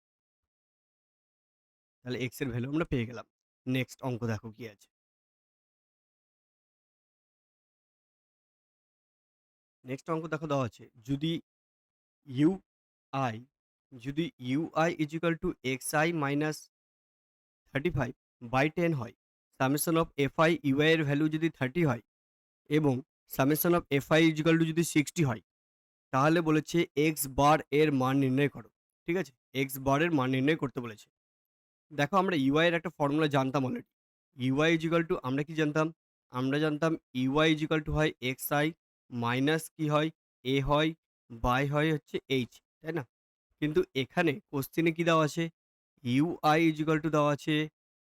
তাহলে এক্স এর ভ্যালু আমরা পেয়ে গেলাম। নেক্সট অঙ্ক দেখো কি আছে। নেক্সট অঙ্ক দেখো দেওয়া আছে, যদি ইউ আই যদি u i equal to x i minus 35/10 হয়, summation of F i u i এর ভ্যালু যদি 30 হয় এবং summation of F i equal to যদি 60 হয়, তাহলে বলেছে এক্স বার এর মান নির্ণয় করো। ঠিক আছে, এক্স বার এর মান নির্ণয় করতে বলেছে। দেখো আমরা ইউআই এর একটা ফর্মুলা জানতাম অলরেডি। ইউআই ইজিক্যাল টু আমরা কি জানতাম? আমরা জানতাম ইউআই ইজিক্যাল টু হয় এক্স আই মাইনাস কি হয় এ হয় বাই হয় হচ্ছে এইচ, তাই না? কিন্তু এখানে কোশ্চেনে কি দেওয়া আছে? ইউআই ইজিক্যাল টু দেওয়া আছে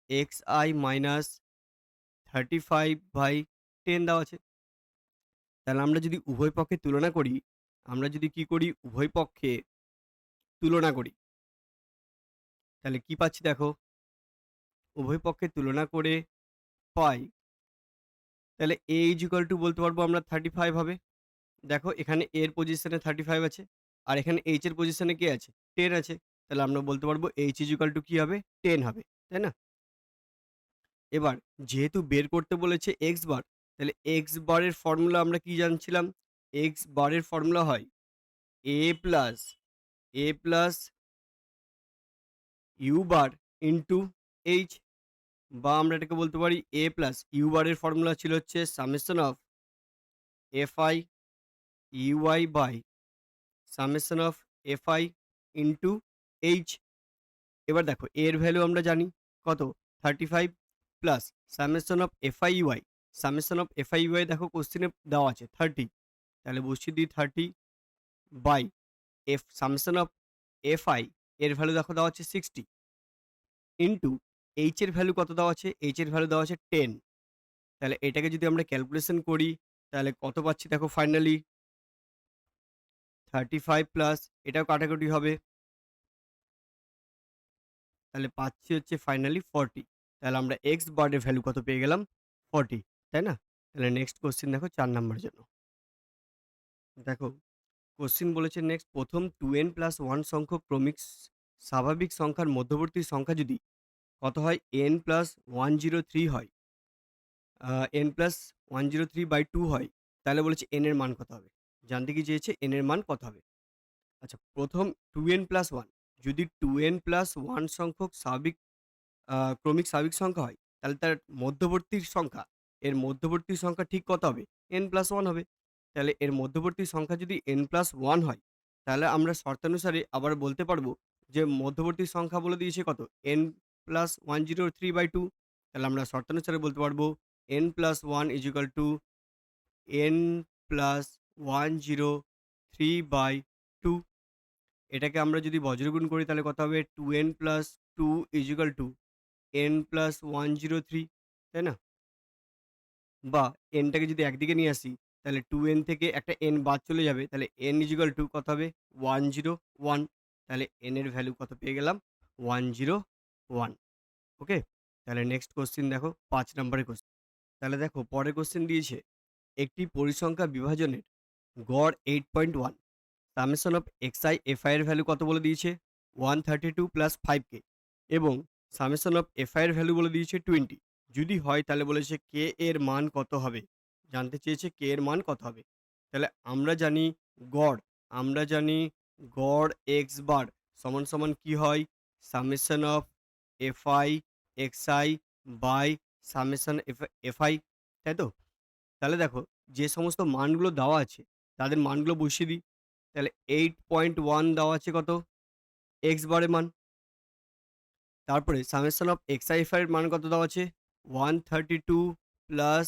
এক্স আই মাইনাস 35/10 দেওয়া আছে। তাহলে আমরা যদি উভয় পক্ষে তুলনা করি, আমরা যদি কি করি উভয় পক্ষে তুলনা করি, তাহলে কি পাচ্ছি দেখো, উভয় পক্ষে তুলনা করে পাই, তাহলে এ ইজিক্যাল টু বলতে পারবো আমরা 35 হবে। দেখো এখানে এর পজিশনে 35 আছে আর এখানে এইচ এর পজিশনে কে আছে 10 আছে, তাহলে আমরা বলতে পারবো এইচ ইজিক্যাল টু কি হবে 10 হবে, তাই না? এবার যেহেতু বের করতে বলেছে এক্স বার, তাহলে এক্স বারের ফর্মুলা আমরা কি জানছিলাম? এক্স বারের ফর্মুলা হয় A plus U bar into H, বা আমরা এটাকে বলতে পারি এ প্লাস ইউ বারের ফর্মুলা ছিল হচ্ছে summation of F I U I by summation of F I into H. এবার দেখো এর ভ্যালু আমরা জানি কত 35 plus summation of F I U I. Summation of F I U I দেখো কোশ্চেনে দেওয়া আছে 30, তাহলে বসিয়ে দিই 30 by F summation of F I এর ভ্যালু দেখো দেওয়া আছে 60 ইন্টু এইচ এর ভ্যালু কত দেওয়া আছে? এইচ এর ভ্যালু দেওয়া আছে 10। তাহলে এটাকে যদি আমরা ক্যালকুলেশন করি, তাহলে কত পাচ্ছি দেখো ফাইনালি 35 প্লাস এটাও কাটাকুটি হবে, তাহলে পাচ্ছি হচ্ছে ফাইনালি 40। তাহলে আমরা এক্স বারের ভ্যালু কত পেয়ে গেলাম 40, তাই না? তাহলে নেক্সট কোশ্চেন দেখো 4 নাম্বারের জন্য। দেখো কোশ্চেন বলেছে নেক্সট, প্রথম 2n প্লাস 1 সংখ্যক ক্রমিক স্বাভাবিক সংখ্যার মধ্যবর্তী সংখ্যা যদি কত হয় n প্লাস 103 হয়, n প্লাস 103/2 হয়, তাহলে বলেছে n এর মান কত হবে? জানতে কি চেয়েছে n এর মান কত হবে। আচ্ছা, প্রথম 2n প্লাস 1, যদি 2n প্লাস 1 সংখ্যক স্বাভাবিক ক্রমিক স্বাভাবিক সংখ্যা হয়, তাহলে তার মধ্যবর্তী সংখ্যা, এর মধ্যবর্তী সংখ্যা ঠিক কত হবে? n+1 হবে। তাহলে এর মধ্যবর্তী সংখ্যা যদি n+1 হয়, তাহলে আমরা শর্তানুসারে আবার বলতে পারবো যে মধ্যবর্তী সংখ্যা বলে দিয়েছে কত? n+103/2। তাহলে আমরা শর্তানুসারে বলতে পারবো n+1 = n+103/2। এটাকে আমরা যদি বজ্রগুণ করি তাহলে কত হবে? 2n+2 = n+103, তাই না? বা n-টাকে যদি একদিকে নিয়ে আসি, তাহলে 2n থেকে একটা n বাদ চলে যাবে। তাহলে n = কত হবে? 101। তাহলে n এর ভ্যালু কত পেয়ে গেলাম? 101। ওকে? তাহলে নেক্সট কোয়েশ্চেন দেখো 5 নাম্বারের কোয়েশ্চেন। তাহলে দেখো পরের কোয়েশ্চেন দিয়েছে, একটি পরিসংখ্যা বিভাজনের গড় 8.1, সামেশন অফ xi fi এর ভ্যালু কত বলে দিয়েছে? 132 প্লাস 5k, এবং সামেশন অফ fi এর ভ্যালু বলে দিয়েছে 20। যদি হয় তাহলে বলেছে k এর মান কত হবে? জানতে চেয়েছে k এর মান কত হবে। তাহলে গড় আমরা জানি গড় x বার সমান সমান কি হয়? Summation of fi xi by summation fi, তাই তো? তাহলে দেখো যে সমস্ত মানগুলো দেওয়া আছে তাদের মানগুলো বসিয়ে দিই। তাহলে 8.1 দেওয়া আছে কত? এক্স বারের মান। তারপরে সামেশন অফ xi এর মান কত দেওয়া আছে? 132 plus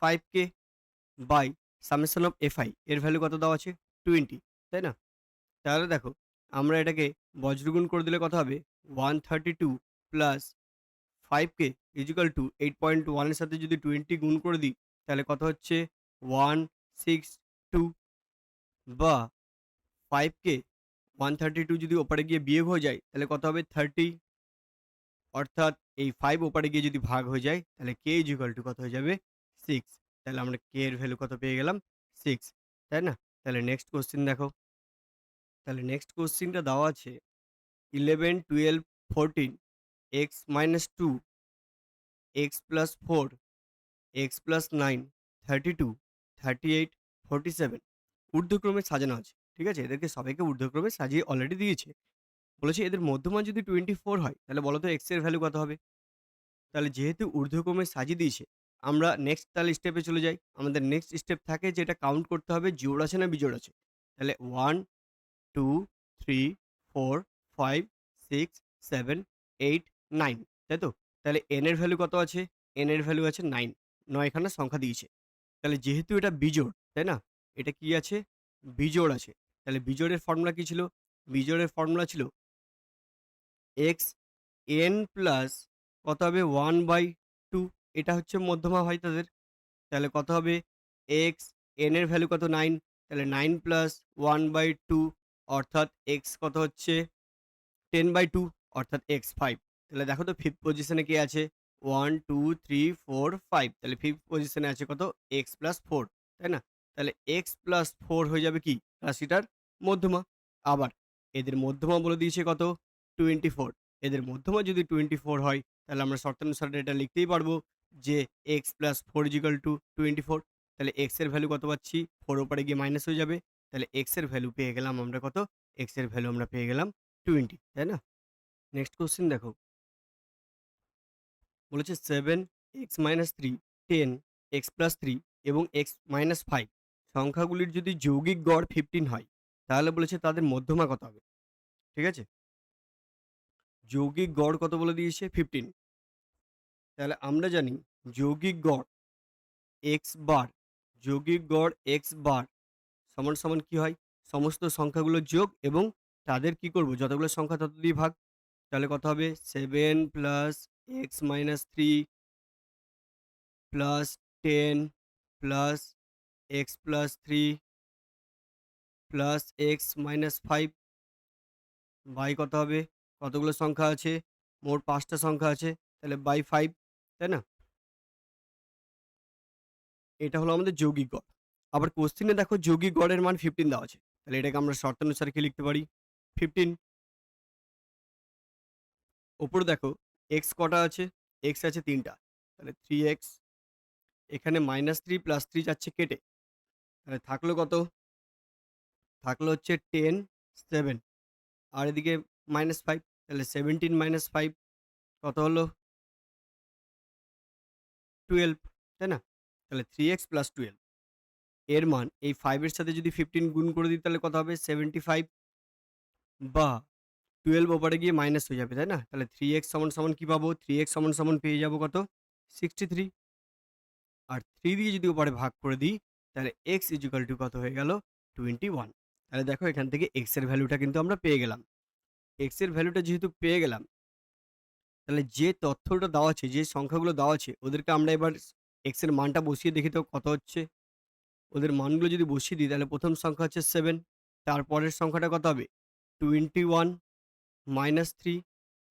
5k by summation of fi এর ভ্যালু কত দেওয়া আছে? 20, তাই না? তাহলে দেখো আমরা এটাকে বজ্রগুণ করে দিলে কত হবে? 132 প্লাস 5k = 8.1 এর সাথে যদি 20 গুণ করে দিই, তাহলে কত হচ্ছে? 162। বা 5 কে 132 যদি ওপারে গিয়ে বিয়োগ হয়ে যায় তাহলে কত হবে 30, অর্থাৎ এই 5 ওপারে গিয়ে যদি ভাগ হয়ে যায় তাহলে k কত হয়ে যাবে 6। তাহলে আমরা k এর ভ্যালু কত পেয়ে গেলাম 6, তাই না? তাহলে নেক্সট কোশ্চেন দেখো। তাহলে নেক্সট কোশ্চেনটা দেওয়া আছে 11, 12, 14, x minus 2, x plus 4, x plus 9, 32, 38, 47 ঊর্ধ্বক্রমে সাজানো আছে। ঠিক আছে? এদেরকে সবাইকে ঊর্ধ্বক্রমে সাজিয়ে অলরেডি দিয়েছে। বলেছে এদের মধ্যমান যদি 24 হয় তাহলে বলো তো x এর ভ্যালু কত হবে? তাহলে যেহেতু ঊর্ধ্বক্রমে সাজিয়ে দিয়েছে, আমরা নেক্সট তাহলে স্টেপে চলে যাই। আমাদের নেক্সট স্টেপ থাকে যে এটা কাউন্ট করতে হবে জোড় আছে না বিজোড় আছে। তাহলে 1, 2, 3, 4, 5, 6, 7, 8, 9, তাই তো? তাহলে n এর ভ্যালু কত আছে? n এর ভ্যালু আছে 9, 9 খানা সংখ্যা দিয়েছে। তাহলে যেহেতু এটা বিজোড়, তাই না? এটা কি আছে? বিজোড় আছে। তাহলে বিজোড়ের ফর্মুলা কি ছিল? বিজোড়ের ফর্মুলা ছিল x n প্লাস কত হবে 1/2, এটা হচ্ছে মধ্যমা হয় তাদের। তাহলে কত হবে x n এর ভ্যালু কত 9, তাহলে 9 প্লাস 1/2 অর্থাৎ x কত হচ্ছে 10/2 অর্থাৎ x 5। তাহলে দেখো তো 5th পজিশনে কে আছে? 1, 2, 3, 4, 5, তাহলে 5th পজিশনে আছে কত? x প্লাস 4, তাই না? তাহলে x প্লাস 4 হয়ে যাবে কি? রাশিটার মধ্যমা। আবার এদের মধ্যমা বলে দিয়েছে কত? 24। এদের মধ্যমা যদি 24 হয় তাহলে আমরা শর্তানুসারে এটা লিখতেই পারবো যে x প্লাস 4 24। তাহলে x এর ভ্যালু কত পাচ্ছি? 4 ওপারে গিয়ে মাইনাস হয়ে যাবে। তাহলে x এর ভ্যালু পেয়ে গেলাম আমরা কত? x এর ভ্যালু আমরা পেয়ে গেলাম 20, তাই না? নেক্সট কোয়েশ্চেন দেখো। বলেছে 7, x minus 3, 10, x plus 3 এবং x minus 5 সংখ্যাগুলির যদি যৌগিক গড় 15 হয় তাহলে বলেছে তাদের মধ্যমা কত হবে? ঠিক আছে? যৌগিক গড় কত বলে দিয়েছে? 15। তাহলে আমরা জানি যৌগিক গড় x বার, যৌগিক গড় x বার সমান সমান কি হয়? সমস্ত সংখ্যাগুলোর যোগ এবং তাদের কি করব? যতগুলো সংখ্যা তত দিয়ে ভাগ। তাহলে কত হবে? 7 plus x minus 3 plus 10 plus x plus 3 plus x minus 5 by কত হবে? কতগুলো সংখ্যা আছে? মোট ৫ টা সংখ্যা আছে। তাহলে বাই 5, তাই না? এটা হলো আমাদের যৌগিক গড়। আবার কোশ্চেনে দেখো যৌগিক গড়ের মান 15 দেওয়া আছে। তাহলে এটাকে আমরা শর্তানুসারে কি লিখতে পারি? 15। উপরে দেখো x কটা আছে? x আছে ৩ টা। তাহলে 3x, এখানে -3 + 3 যাচ্ছে কেটে। তাহলে থাকলো কত? থাকলো হচ্ছে 10, 7 আর এদিকে -5, তাহলে 17 - 5 কত হলো? 12, তাই না? তাহলে 3x + 12 এর মান এই 5 এর সাথে যদি 15 গুণ করে দিই তাহলে কত হবে? 75 বা 12 ওপারে গিয়ে মাইনাস হয়ে যাবে, তাই না? তাহলে 3x সমান কি পাবো? 3x সমান পেয়ে যাবো কত? 63, আর 3 দিয়ে যদি ওপারে ভাগ করে দিই তাহলে x কত হয়ে গেল? 21। তাহলে দেখো এখান থেকে x এর ভ্যালুটা কিন্তু আমরা পেয়ে গেলাম। x এর ভ্যালুটা যেহেতু পেয়ে গেলাম, তাহলে যে তথ্যটা দেওয়া আছে, যে সংখ্যাগুলো দেওয়া আছে ওদেরকে আমরা এবার x এর মানটা বসিয়ে দেখি তো কত হচ্ছে? ওদের মানগুলো যদি বসিয়ে দিই তাহলে প্রথম সংখ্যা হচ্ছে 7, তারপরের সংখ্যাটা কত হবে? 21 - 3,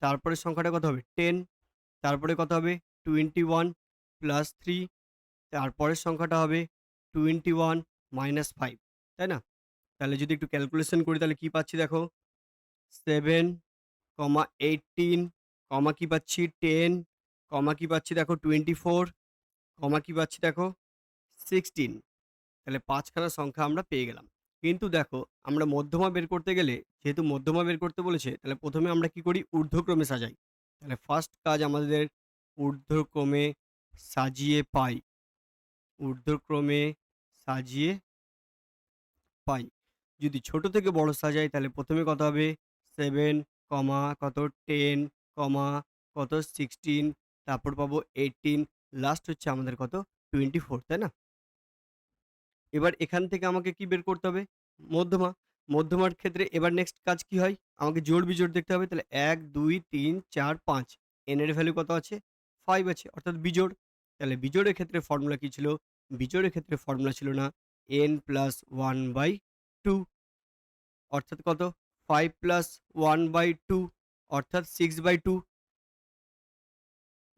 তারপরের সংখ্যাটা কত হবে? 10, তারপরে কত হবে? 21 + 3, তারপরের সংখ্যাটা হবে 21 - 5, তাই না? তাহলে যদি একটু ক্যালকুলেশন করি তাহলে কি পাচ্ছি দেখো? 7, 18, কি পাচ্ছি? 10, কি পাচ্ছি দেখো? 24, কি পাচ্ছি দেখো? 16। তাহলে ৫ খানা সংখ্যা আমরা পেয়ে গেলাম। কিন্তু দেখো আমরা মধ্যমা বের করতে গেলে, যেহেতু মধ্যমা বের করতে বলেছে, তাহলে ১ম এ আমরা কি করি? ঊর্ধ্বক্রমে সাজাই। তাহলে ফার্স্ট কাজ আমাদের ঊর্ধ্বক্রমে সাজিয়ে পাই। ঊর্ধ্বক্রমে সাজিয়ে পাই। যদি ছোট থেকে বড় সাজাই তাহলে ১ম এ কত হবে? 7, কত 10, কত 16, তারপর পাবো 18, লাস্ট হচ্ছে আমাদের কত? 24, তাই না? এবার এখান থেকে আমাকে কি বের করতে হবে? মধ্যমা। মধ্যমার ক্ষেত্রে এবার নেক্সট কাজ কি হয়? আমাকে জোড়-বিজোড় দেখতে হবে। তাহলে ১, ২, ৩, ৪, ৫ n এর ভ্যালু কত আছে? 5 আছে অর্থাৎ বিজোড়। তাহলে বিজোড়ের ক্ষেত্রে ফর্মুলা কি ছিল? বিজোড়ের ক্ষেত্রে ফর্মুলা ছিল না n + 1/2, 2 অর্থাৎ কত 5 প্লাস 1/2 অর্থাৎ 6/2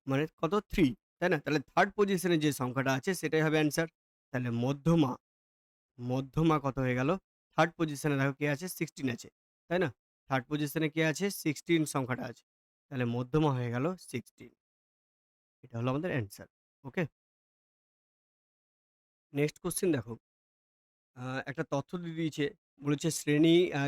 মানে কত 3, তাই না? তাহলে থার্ড পজিশনে যে সংখ্যাটা আছে সেটাই হবে অ্যান্সার। তাহলে মধ্যমা কত হয়ে গেল? থার্ড পজিশনে দেখো কে আছে? 16 আছে, তাই না? থার্ড পজিশনে কে আছে? 16 সংখ্যাটা আছে। তাহলে মধ্যমা হয়ে গেল 16। এটা হলো আমাদের অ্যান্সার। ওকে? নেক্সট কোয়েশ্চেন দেখো। একটা তথ্য দিয়ে দিয়েছে। বলেছে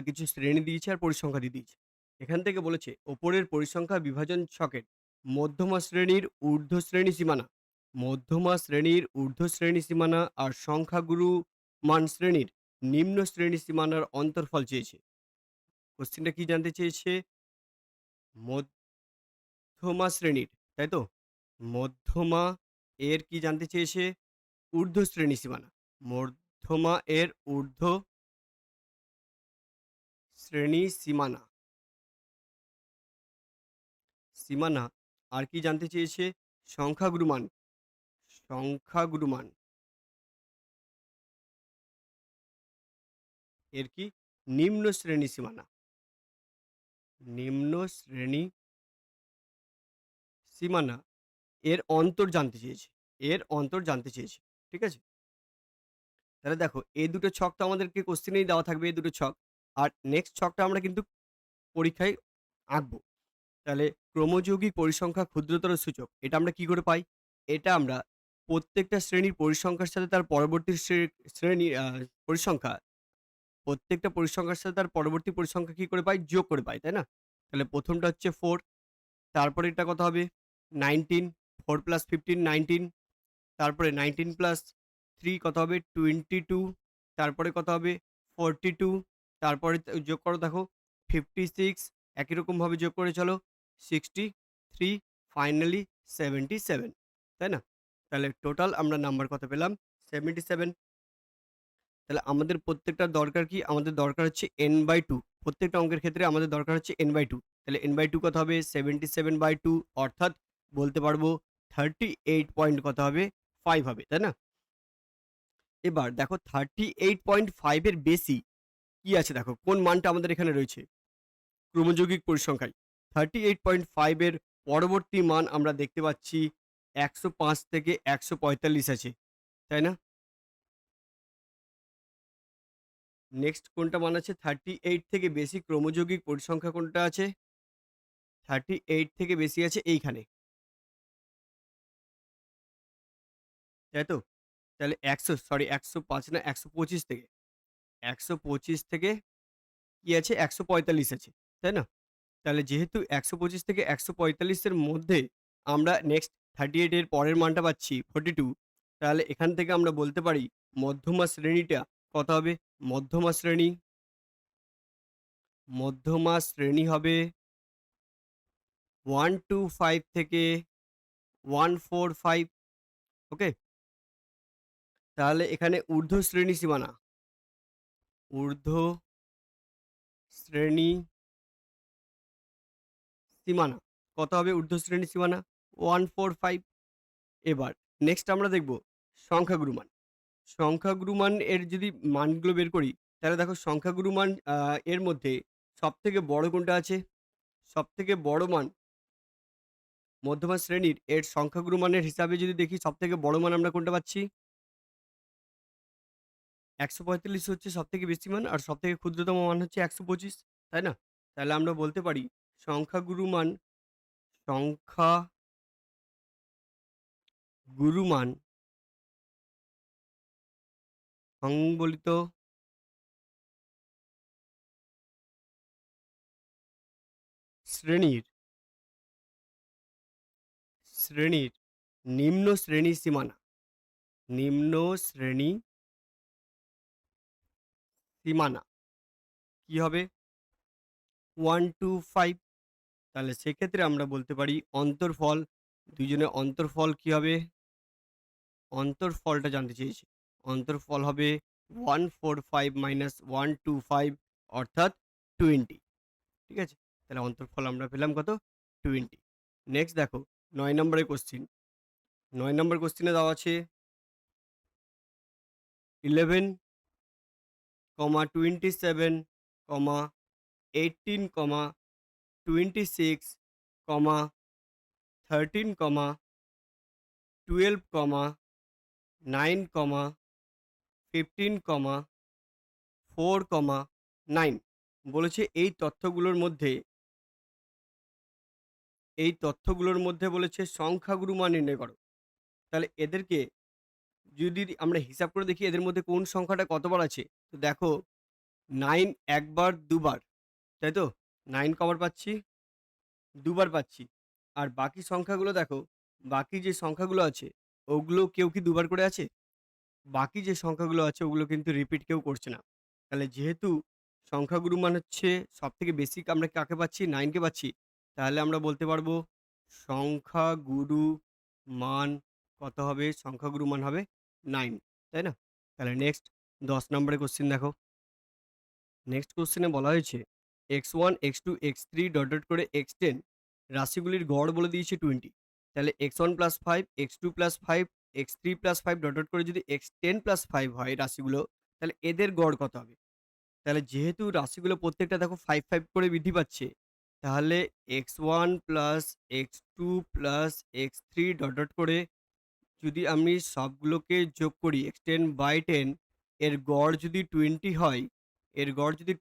কিছু শ্রেণী দিয়েছে আর পরিসংখ্যা দিয়ে দিয়েছে। এখান থেকে বলেছে ওপরের পরিসংখ্যা বিভাজন ছকের মধ্যমা শ্রেণীর ঊর্ধ্ব শ্রেণী সীমানা, মধ্যমা শ্রেণীর ঊর্ধ্ব শ্রেণী সীমানা আর সংখ্যাগুরু মান শ্রেণীর নিম্ন শ্রেণী সীমানার অন্তর্ফল চেয়েছে। কোশ্চেনটা কি জানতে চেয়েছে? মধ্যমা শ্রেণীর, তাই তো? মধ্যমা এর কি জানতে চেয়েছে? ঊর্ধ্ব শ্রেণী সীমানা। মধ্যমা এর ঊর্ধ্ব শ্রেণী সীমানা আর কি জানতে চেয়েছে? সংখ্যাগুরু মান। সংখ্যাগুরু মান এর কি? নিম্ন শ্রেণী সীমানা। নিম্ন শ্রেণী সীমানা এর অন্তর জানতে চেয়েছে। এর অন্তর জানতে চেয়েছে। ঠিক আছে? তাহলে দেখো এই দুটো ছক তো আমাদেরকে কোশ্চেনেই দেওয়া থাকবে, এই দুটো ছক। আর নেক্সট ছকটা আমরা কিন্তু পরীক্ষায় আঁকবো। তাহলে ক্রমযৌগিক পরিসংখ্যা ক্ষুদ্রতর সূচক। এটা আমরা কি করে পাই? এটা আমরা প্রত্যেকটা শ্রেণীর পরিসংখ্যার সাথে তার পরবর্তী শ্রেণী পরিসংখ্যা, প্রত্যেকটা পরিসংখ্যার সাথে তার পরবর্তী পরিসংখ্যা কি করে পাই? যোগ করে পাই, তাই না? তাহলে প্রথমটা হচ্ছে 4, তারপরে এটা কত হবে? 19, 4 + 15 19, তারপরে 19 + 3 কত হবে? 22, তারপরে কত হবে? 42, তারপরে যোগ করো দেখো 56, একই রকমভাবে যোগ করে চলো 63, ফাইনালি 77, তাই না? তাহলে টোটাল আমরা নাম্বার কত পেলাম? 77। তাহলে আমাদের প্রত্যেকটার দরকার কি? আমাদের দরকার হচ্ছে n/2। প্রত্যেকটা অঙ্কের ক্ষেত্রে আমাদের দরকার হচ্ছে n/2। তাহলে n/2 কত হবে? 77/2 অর্থাৎ বলতে পারবো 38 পয়েন্ট কত হবে? 5 হবে, তাই না? এবার দেখো 38.5 এর বেশি কি আছে দেখো, কোন মানটা আমাদের এখানে রয়েছে ক্রমযৌগিক পরিসংখ্যায়। 38.5 এর পরবর্তী মান আমরা দেখতে পাচ্ছি 105 থেকে 145 আছে, তাই না? নেক্সট কোনটা মান আছে? 38 থেকে বেশি ক্রমযৌগিক পরিসংখ্যা কোনটা আছে? 38 থেকে বেশি আছে এইখানে, তাই তো? তাহলে 105 না 125 থেকে 125 থেকে কি আছে? 145 আছে, তাই না? তাহলে যেহেতু 125 থেকে 145 এর মধ্যে আমরা নেক্সট 38 এর পরের মানটা পাচ্ছি 42, তাহলে এখান থেকে আমরা বলতে পারি মধ্যমা শ্রেণীটা কত হবে? মধ্যমা শ্রেণী হবে 125 থেকে 145। ওকে? তাহলে এখানে ঊর্ধ্ব শ্রেণী সীমানা কত হবে? ঊর্ধ্ব শ্রেণী সীমানা 145। এবার নেক্সট আমরা দেখব সংখ্যাগুরু মান। সংখ্যাগুরু মান এর যদি মানগুলো বের করি, তাহলে দেখো সংখ্যাগুরু মান এর মধ্যে সবথেকে বড় কোনটা আছে? সবথেকে বড় মান মধ্যমা শ্রেণীর এর সংখ্যাগুরু মানের হিসাবে যদি দেখি, সবথেকে বড় মান আমরা কোনটা পাচ্ছি? ১৪৫ হচ্ছে সবথেকে বেশি মান আর সবথেকে ক্ষুদ্রতম মান হচ্ছে ১২৫, তাই না? তাহলে আমরা বলতে পারি সংখ্যাগুরু মান সংখ্যাগুরু মান সংবলিত শ্রেণীর শ্রেণীর নিম্ন শ্রেণী সীমানা, নিম্ন শ্রেণী সীমানা কি হবে? 125। তাহলে সেক্ষেত্রে আমরা বলতে পারি অন্তর্ফল, দুইজনের অন্তর্ফল কি হবে? অন্তর্ফলটা জানতে চেয়েছি। অন্তর্ফল হবে 145 মাইনাস 125 অর্থাৎ 20। ঠিক আছে? তাহলে অন্তর্ফল আমরা পেলাম কত? 20। নেক্সট দেখো ৯ নম্বরের কোয়েশ্চেন। ৯ নম্বর কোয়েশ্চেনে দেওয়া আছে 11 27, 18, 26, 13, 12, 9, 15, 4, 9 বলেছে এই তথ্যগুলোর মধ্যে বলেছে সংখ্যাগুরু মান নির্ণয় করো। তাহলে এদেরকে যদি আমরা হিসাব করে দেখি এদের মধ্যে কোন সংখ্যাটা কতবার আছে, তো দেখো 9 একবার দুবার, তাই তো? 9 কবার পাচ্ছি? দুবার পাচ্ছি। আর বাকি সংখ্যাগুলো দেখো, বাকি যে সংখ্যাগুলো আছে ওগুলো কেউ কি দুবার করে আছে? বাকি যে সংখ্যাগুলো আছে ওগুলো কিন্তু রিপিট কেউ করছে না। তাহলে যেহেতু সংখ্যাগুরু মান হচ্ছে সবথেকে বেশি আমরা কাকে পাচ্ছি? 9 কে পাচ্ছি। তাহলে আমরা বলতে পারবো সংখ্যাগুরু মান কত হবে? সংখ্যাগুরু মান হবে 9, তাই না? তাহলে নেক্সট 10 নম্বরের কোয়েশ্চেন দেখো। নেক্সট কোয়েশ্চেনে বলা হয়েছে x1, x2, x3 dot, dot করে xn রাশিগুলির গড় বলে দিয়েছে 20। তাহলে x1 plus 5, x2 plus 5, x3 plus 5 dot, dot করে যদি x10 প্লাস 5 হয় রাশিগুলো, তাহলে এদের গড় কত হবে? তাহলে যেহেতু রাশিগুলো প্রত্যেকটা দেখো 5, 5 করে বৃদ্ধি পাচ্ছে, তাহলে x1 plus x2 plus x3 dot, dot করে যদি আমি সবগুলোকে যোগ করি x10/10 এর গড় যদি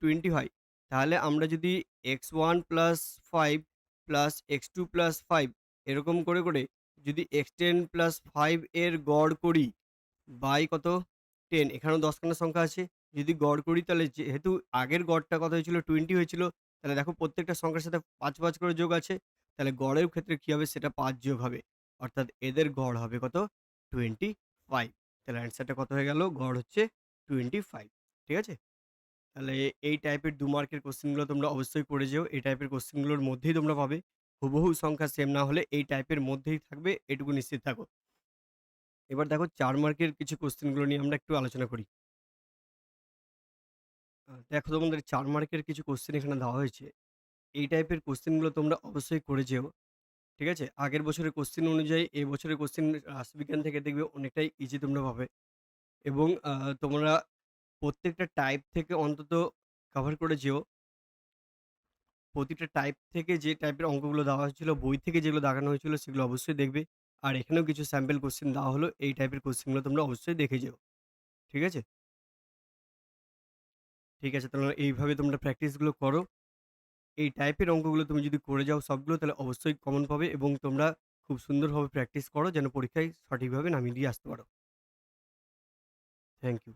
20 হয়, তাহলে আমরা যদি x1 plus 5 plus x2 plus 5 এরকম করে যদি x10 প্লাস 5 এর গড় করি বাই কত 10, এখানেও 10 খানা সংখ্যা আছে। যদি গড় করি তাহলে যেহেতু আগের গড়টা কত হয়েছিল 20 হয়েছিল, তাহলে দেখো প্রত্যেকটা সংখ্যার সাথে 5, 5 করে যোগ আছে। তাহলে গড়ের ক্ষেত্রে কি হবে? সেটা 5 যোগ হবে। অর্থাৎ এদের গড় হবে কত? 25। তাহলে অ্যান্সারটা কত হয়ে গেল? গড় হচ্ছে 25। ঠিক আছে? তাহলে এই টাইপের 2 মার্কের কোয়েশ্চেনগুলো তোমরা অবশ্যই করে যেও। এই টাইপের কোয়েশ্চেনগুলোর মধ্যেই তোমরা পাবে। হুবহু সংখ্যা সেম না হলে এই টাইপের মধ্যেই থাকবে, এটুকু নিশ্চিত থাকো। এবার দেখো 4 মার্কের কিছু কোয়েশ্চেনগুলো নিয়ে আমরা একটু আলোচনা করি। দেখো তোমাদের 4 মার্কের কিছু কোয়েশ্চেন এখানে দেওয়া হয়েছে। এই টাইপের কোয়েশ্চেনগুলো তোমরা অবশ্যই করে যেও। ঠিক আছে? আগের বছরের কোয়েশ্চেন অনুযায়ী এই বছরের কোয়েশ্চেন রাশিবিজ্ঞান থেকে দেখবে অনেকটাই ইজি তোমরা পাবে এবং তোমরা প্রত্যেকটা টাইপ থেকে অন্তত কভার করে যেও। প্রতিটা টাইপ থেকে যে টাইপের অঙ্কগুলো দেওয়া হয়েছিল, বই থেকে যেগুলো দেখানো হয়েছিল সেগুলো অবশ্যই দেখবে। আর এখানেও কিছু স্যাম্পল কোয়েশ্চেন দেওয়া হলো। এই টাইপের কোয়েশ্চেনগুলো তোমরা অবশ্যই দেখে যেও। ঠিক আছে? ঠিক আছে, তাহলে এইভাবে তোমরা প্র্যাকটিসগুলো করো। এই টাইপের অঙ্কগুলো তুমি যদি করে যাও সবগুলো, তাহলে অবশ্যই কমন পাবে এবং তোমরা খুব সুন্দরভাবে প্র্যাকটিস করো যেন পরীক্ষায় সঠিকভাবে নামিয়ে দিয়ে আসতে পারো। Thank you.